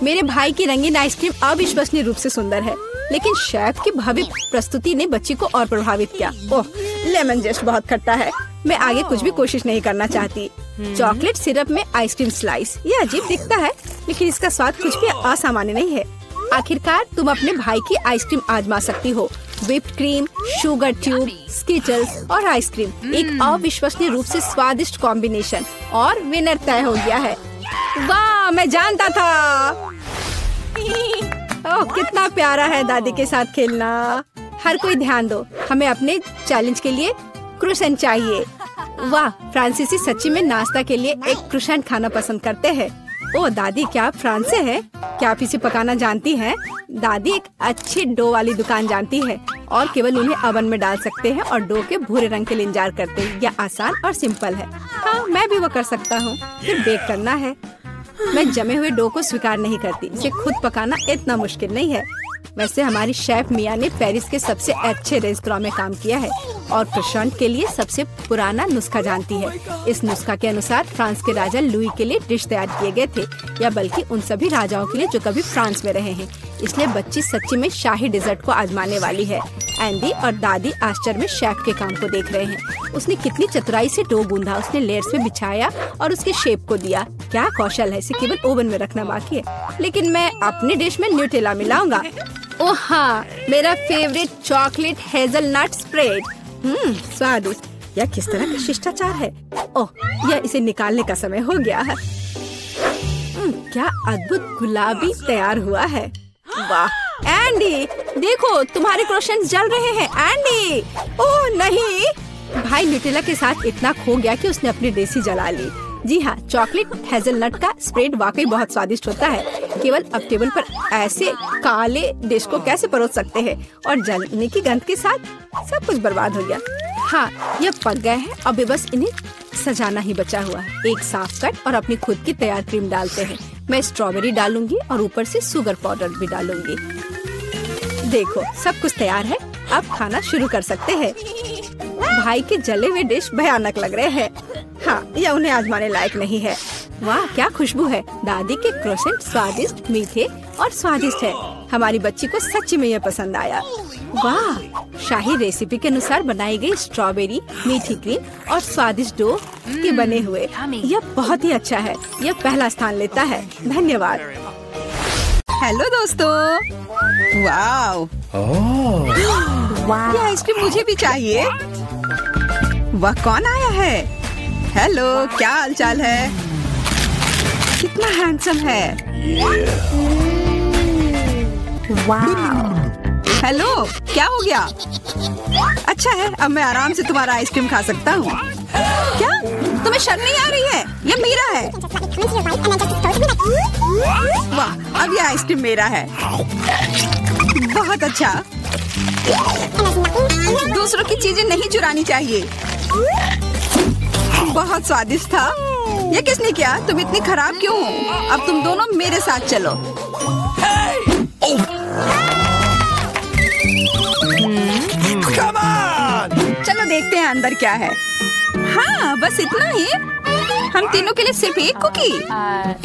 मेरे भाई की रंगीन आइसक्रीम अविश्वसनीय रूप से सुंदर है, लेकिन शेफ की भव्य प्रस्तुति ने बच्ची को और प्रभावित किया। ओह, लेमन जेस्ट बहुत खट्टा है। मैं आगे कुछ भी कोशिश नहीं करना चाहती। चॉकलेट सिरप में आइसक्रीम स्लाइस, ये अजीब दिखता है, लेकिन इसका स्वाद कुछ भी असामान्य नहीं है। आखिरकार तुम अपने भाई की आइसक्रीम आजमा सकती हो। Whipped cream, sugar tube, Skittles और आइसक्रीम, एक अविश्वसनीय रूप से स्वादिष्ट कॉम्बिनेशन। और विनर तय हो गया है। वाह, मैं जानता था। ओह, कितना प्यारा है दादी के साथ खेलना। हर कोई ध्यान दो, हमें अपने चैलेंज के लिए क्रोसेंट चाहिए। वाह, फ्रांसीसी सच्ची में नाश्ता के लिए एक क्रोसेंट खाना पसंद करते हैं। ओह दादी, क्या आप फ्रांस से हैं? क्या आप इसे पकाना जानती हैं? दादी एक अच्छी डो वाली दुकान जानती है और केवल उन्हें ओवन में डाल सकते हैं और डो के भूरे रंग के लिए इंतजार करते हैं। यह आसान और सिंपल है। हाँ, मैं भी वो कर सकता हूँ। फिर बेक करना है। मैं जमे हुए डो को स्वीकार नहीं करती। इसे खुद पकाना इतना मुश्किल नहीं है। वैसे हमारी शेफ मिया ने पेरिस के सबसे अच्छे रेस्तरां में काम किया है और क्रोसेंट के लिए सबसे पुराना नुस्खा जानती है। इस नुस्खा के अनुसार फ्रांस के राजा लुई के लिए डिश तैयार किए गए थे, या बल्कि उन सभी राजाओं के लिए जो कभी फ्रांस में रहे हैं। इसलिए बच्ची सच्ची में शाही डिजर्ट को आजमाने वाली है। एंडी और दादी आश्चर्य में शेफ के काम को देख रहे हैं। उसने कितनी चतुराई से डो गूंधा, उसने लेयर्स में बिछाया और उसके शेप को दिया। क्या कौशल है, इसे केवल ओवन में रखना बाकी है। लेकिन मैं अपनी डिश में न्यूटेला मिलाऊंगा। ओह हाँ, मेरा फेवरेट चॉकलेट हेजलनट स्प्रेड। स्वादिष्ट। यह किस तरह का शिष्टाचार है। ओह, यह इसे निकालने का समय हो गया है। क्या अद्भुत गुलाबी तैयार हुआ है। वाह एंडी, देखो तुम्हारे क्रोसेंट्स जल रहे हैं। एंडी, ओह नहीं। भाई न्यूटेला के साथ इतना खो गया कि उसने अपनी डिश ही जला ली। जी हाँ, चॉकलेट हेजलनट का स्प्रेड वाकई बहुत स्वादिष्ट होता है। केवल अब टेबल पर ऐसे काले डिश को कैसे परोस सकते हैं। और जलने की गंध के साथ सब कुछ बर्बाद हो गया। हाँ, यह पक गए हैं। अब बस इन्हें सजाना ही बचा हुआ है। एक साफ कट और अपनी खुद की तैयार क्रीम डालते हैं। मैं स्ट्रॉबेरी डालूंगी और ऊपर से शुगर पाउडर भी डालूंगी। देखो, सब कुछ तैयार है। अब खाना शुरू कर सकते हैं। भाई के जले हुए डिश भयानक लग रहे हैं। हाँ, यह उन्हें आजमाने लायक नहीं है। वाह, क्या खुशबू है। दादी के क्रोसेंट स्वादिष्ट, मीठे और स्वादिष्ट है। हमारी बच्ची को सच्ची में यह पसंद आया। वाह, शाही रेसिपी के अनुसार बनाई गई स्ट्रॉबेरी, मीठी क्रीम और स्वादिष्ट डो के बने हुए। यह बहुत ही अच्छा है। यह पहला स्थान लेता है। धन्यवाद। हेलो दोस्तों। वाव, यह आइसक्रीम मुझे भी चाहिए। वह कौन आया है? हेलो, क्या हालचाल है? कितना हैंडसम है। हेलो, क्या हो गया? अच्छा है, अब मैं आराम से तुम्हारा आइसक्रीम खा सकता हूँ। क्या तुम्हें शर्म नहीं आ रही है? यह मेरा है। वाह, अब यह आइसक्रीम मेरा है। बहुत अच्छा। दूसरों की चीजें नहीं चुरानी चाहिए। बहुत स्वादिष्ट था। ये किसने किया? तुम इतनी खराब क्यों हो? अब तुम दोनों मेरे साथ चलो। चलो देखते हैं अंदर क्या है। हाँ, बस इतना ही। हम तीनों के लिए सिर्फ एक कुकी।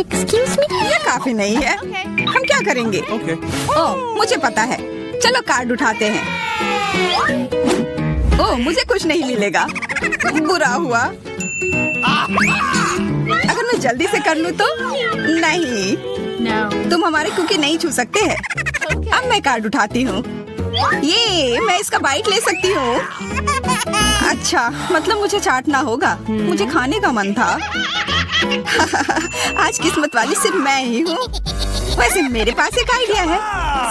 एक्सक्यूज मी, ये काफी नहीं है। हम क्या करेंगे? ओह, मुझे पता है। चलो कार्ड उठाते हैं। ओह, मुझे कुछ नहीं मिलेगा। बुरा हुआ। अगर मैं जल्दी से कर लूँ तो? नहीं, तुम हमारे कुकी नहीं छू सकते हैं। अब मैं कार्ड उठाती हूँ। ये मैं इसका बाइट ले सकती हूँ। अच्छा, मतलब मुझे चाटना होगा। मुझे खाने का मन था। आज किस्मत वाली सिर्फ मैं ही हूँ। वैसे मेरे पास एक आइडिया है।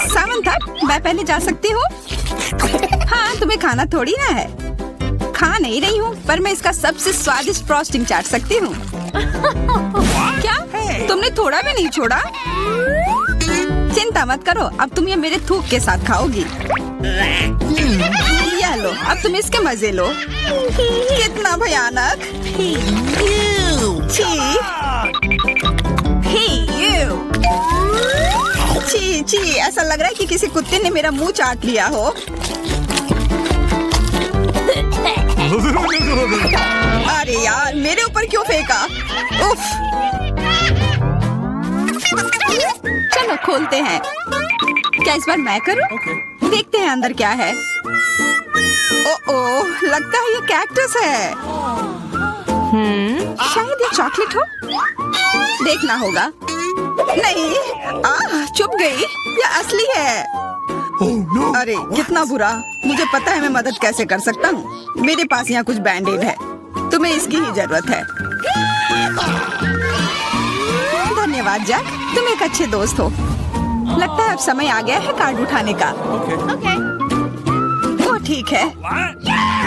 सामंथा, मैं पहले जा सकती हूँ? हाँ, तुम्हें खाना थोड़ी ना है। खा नहीं रही हूँ, पर मैं इसका सबसे स्वादिष्ट फ्रॉस्टिंग चाट सकती हूँ। क्या? तुमने थोड़ा भी नहीं छोड़ा? चिंता मत करो, अब तुम ये मेरे थूक के साथ खाओगी। यह लो, अब तुम इसके मजे लो। कितना भयानक! छी छी, ऐसा लग रहा है कि किसी कुत्ते ने मेरा मुंह चाट लिया हो। अरे यार, मेरे ऊपर क्यों फेंका? उफ! चलो खोलते हैं। क्या इस बार मैं करूं? देखते हैं अंदर क्या है। ओह, लगता है ये कैक्टस है। शायद ये चॉकलेट हो। देखना होगा। नहीं, चुप गई। ये असली है। अरे कितना बुरा। मुझे पता है मैं मदद कैसे कर सकता हूँ। मेरे पास यहाँ कुछ बैंडेड है। तुम्हें इसकी ही जरूरत है। धन्यवाद जैक, तुम एक अच्छे दोस्त हो। लगता है अब समय आ गया है कार्ड उठाने का। वो ठीक है।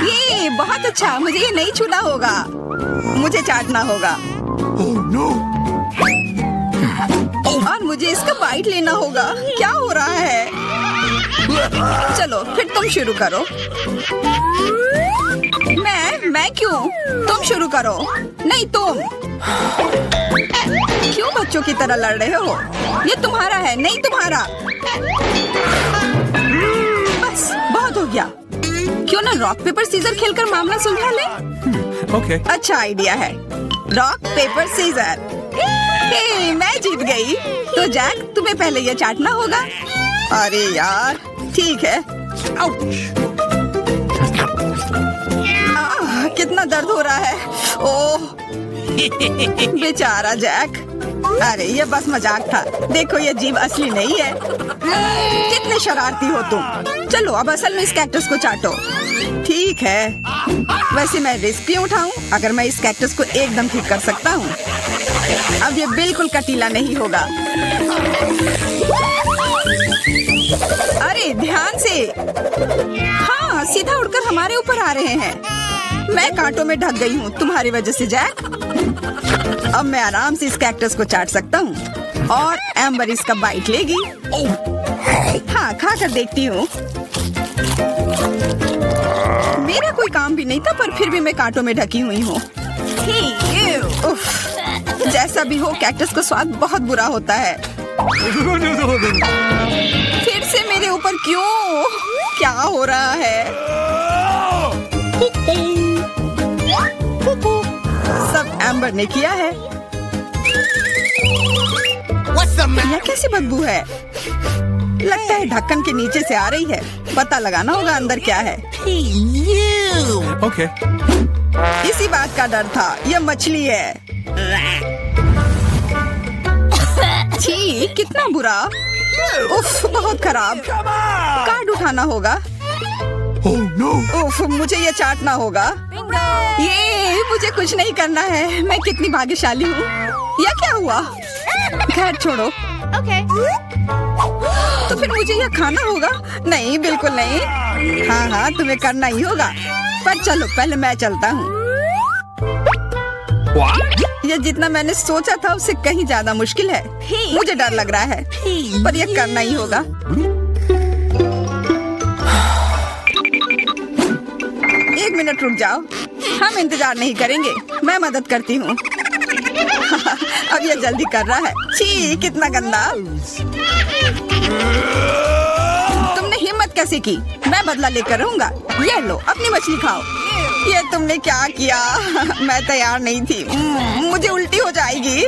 ये बहुत अच्छा। मुझे ये नहीं छूना होगा। मुझे चाटना होगा। और मुझे इसका बाइट लेना होगा। क्या हो रहा है? चलो फिर तुम शुरू करो। मैं क्यों? तुम शुरू करो। नहीं, तुम क्यों बच्चों की तरह लड़ रहे हो? ये तुम्हारा है, नहीं तुम्हारा। बस बहुत हो गया। क्यों ना रॉक पेपर सीजर खेलकर मामला सुलझा ले? ओके। अच्छा आइडिया है। Rock paper scissor. मैं जीत गई। तो जैक, तुम्हें पहले ये चाटना होगा। अरे यार, ठीक है। कितना दर्द हो रहा है। ओह बेचारा जैक। अरे ये बस मजाक था। देखो ये जीभ असली नहीं है। कितने शरारती हो तुम। चलो अब असल में इस कैक्टस को चाटो। ठीक है। वैसे मैं रिस्क क्यों उठाऊं अगर मैं इस कैक्टस को एकदम ठीक कर सकता हूँ। अब ये बिल्कुल कटीला नहीं होगा। अरे ध्यान से। हाँ, सीधा उड़कर हमारे ऊपर आ रहे हैं। मैं कांटों में ढक गई हूँ तुम्हारी वजह से जैक। अब मैं आराम से इस कैक्टस को चाट सकता हूँ और एम्बर इसका बाइट लेगी। हाँ, खा कर देखती हूँ। मेरा कोई काम भी नहीं था, पर फिर भी मैं कांटों में ढकी हुई हूँ। जैसा भी हो, कैक्टस का स्वाद बहुत बुरा होता है। फिर से मेरे ऊपर क्यों? क्या हो रहा है? सब एम्बर ने किया है। यह कैसी बदबू है? लगता है ढक्कन के नीचे से आ रही है। पता लगाना होगा अंदर क्या है। ओके। इसी बात का डर था। यह मछली है। छी, कितना बुरा। उफ, बहुत खराब। कार्ड उठाना होगा। उफ, मुझे ये चाटना होगा। ये मुझे कुछ नहीं करना है। मैं कितनी भाग्यशाली हूँ। यह क्या हुआ? खैर छोड़ो। तो फिर मुझे यह खाना होगा? नहीं, बिल्कुल नहीं। हाँ, तुम्हें करना ही होगा। पर चलो पहले मैं चलता हूँ। यह जितना मैंने सोचा था उससे कहीं ज्यादा मुश्किल है। मुझे डर लग रहा है, पर यह करना ही होगा। एक मिनट रुक जाओ। हम इंतजार नहीं करेंगे। मैं मदद करती हूँ। अब यह जल्दी कर रहा है। छी, कितना गंदा। तुमने हिम्मत कैसे की? मैं बदला लेकर रहूंगा। ये लो, अपनी मछली खाओ। ये तुमने क्या किया? मैं तैयार नहीं थी। मुझे उल्टी हो जाएगी।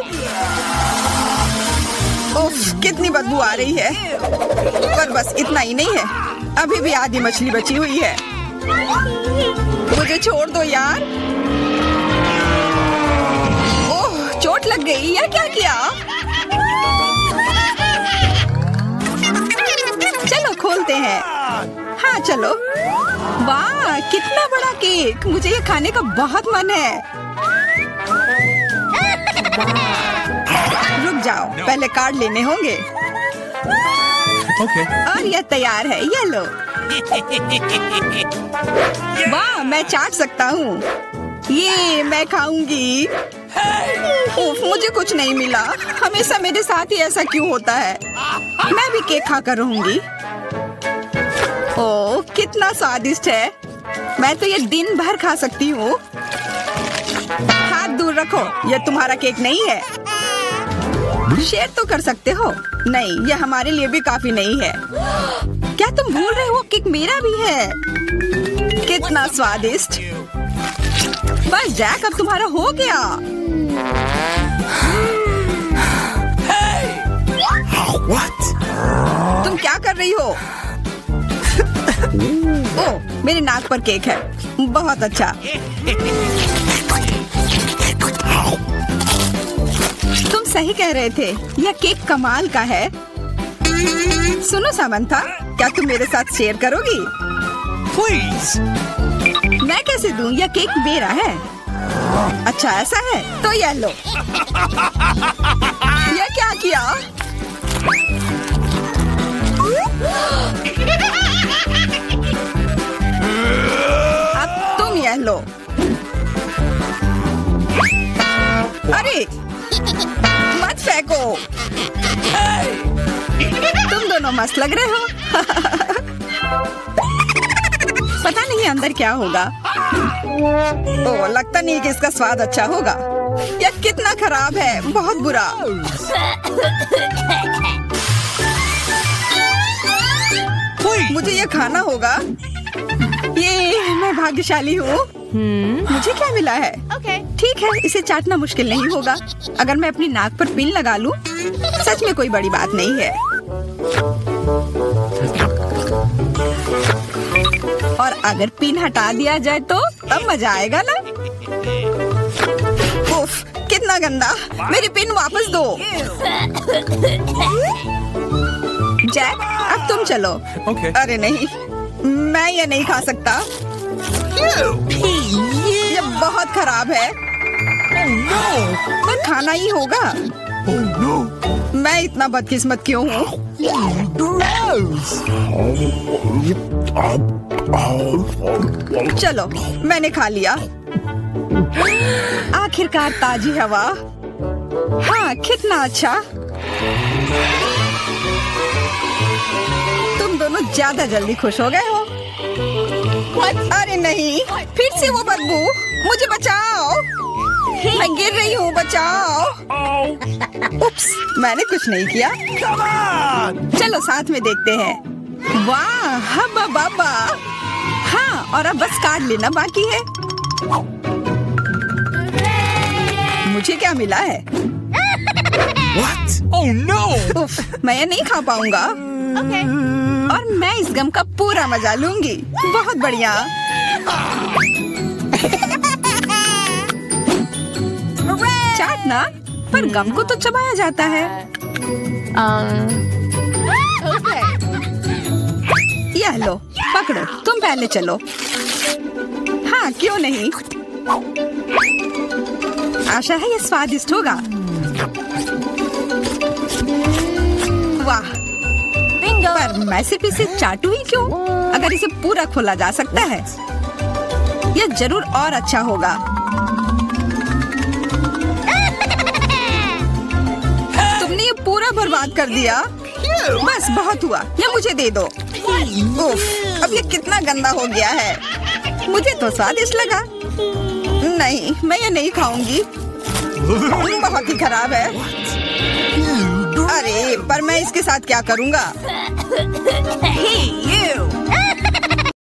उफ, कितनी बदबू आ रही है। पर बस इतना ही नहीं है। अभी भी आधी मछली बची हुई है। मुझे छोड़ दो यार। ओह, चोट लग गई। या क्या किया? चलो खोलते हैं। हाँ, हाँ चलो। वाह कितना बड़ा केक, मुझे ये खाने का बहुत मन है। रुक जाओ, पहले कार्ड लेने होंगे। और यह तैयार है, ये लो। वाह मैं चाट सकता हूँ, ये मैं खाऊंगी। मुझे कुछ नहीं मिला, हमेशा मेरे साथ ही ऐसा क्यों होता है। मैं भी केक खाकर रहूंगी। ओह कितना स्वादिष्ट है, मैं तो ये दिन भर खा सकती हूँ। हाथ दूर रखो, यह तुम्हारा केक नहीं है। शेयर तो कर सकते हो। नहीं, यह हमारे लिए भी काफी नहीं है। क्या तुम भूल रहे हो, केक मेरा भी है। कितना स्वादिष्ट। बस जैक, अब तुम्हारा हो गया। तुम क्या कर रही हो? ओह मेरे नाक पर केक है, बहुत अच्छा। तुम सही कह रहे थे, यह केक कमाल का है। सुनो सामंथा, क्या तुम मेरे साथ शेयर करोगी? Please. मैं कैसे दूं, यह केक मेरा है। अच्छा ऐसा है, तो यह लो। यह क्या किया? अब तुम यह लो। अरे मत फेंको, तुम दोनों मस्त लग रहे हो। पता नहीं अंदर क्या होगा। ओह लगता नहीं कि इसका स्वाद अच्छा होगा। यह कितना खराब है, बहुत बुरा। मुझे ये खाना होगा। ये मैं भाग्यशाली हूँ। मुझे क्या मिला है? ठीक है, इसे चाटना मुश्किल नहीं होगा। अगर मैं अपनी नाक पर पिन लगा लूं, सच में कोई बड़ी बात नहीं है। और अगर पिन हटा दिया जाए तो तब मजा आएगा ना। उफ, कितना गंदा। मेरी पिन वापस दो। जैक, अब तुम चलो। अरे नहीं, मैं ये नहीं खा सकता। ये बहुत खराब है। पर खाना ही होगा। मैं इतना बदकिस्मत क्यों हूँ? चलो, मैंने खा लिया। आखिरकार ताजी हवा। हाँ, कितना अच्छा। तुम दोनों ज्यादा जल्दी खुश हो गए हो। अरे नहीं, फिर से वो बदबू। मुझे बचाओ, मैं गिर रही हूँ, बचाओ। उप्स, मैंने कुछ नहीं किया। चलो साथ में देखते हैं। वाह, हब्बा बाबा। हाँ, और अब बस कार्ड लेना बाकी है। मुझे क्या मिला है? What? Oh no! उफ, मैं ये नहीं खा पाऊंगा। और मैं इस गम का पूरा मजा लूंगी। बहुत बढ़िया। चाटना, पर गम को तो चबाया जाता है। यह लो, पकड़ो, तुम पहले चलो। हाँ, क्यों नहीं। आशा है ये स्वादिष्ट होगा। वाह, पर मैं सिर्फ इसे चाटू ही क्यों? अगर इसे पूरा खोला जा सकता है, यह जरूर और अच्छा होगा। तुमने ये पूरा बर्बाद कर दिया। बस बहुत हुआ, ये मुझे दे दो। उफ, अब ये कितना गंदा हो गया है। मुझे तो स्वादिष्ट लगा। नहीं, मैं ये नहीं खाऊंगी। बहुत ही खराब है। अरे, पर मैं इसके साथ क्या करूंगा?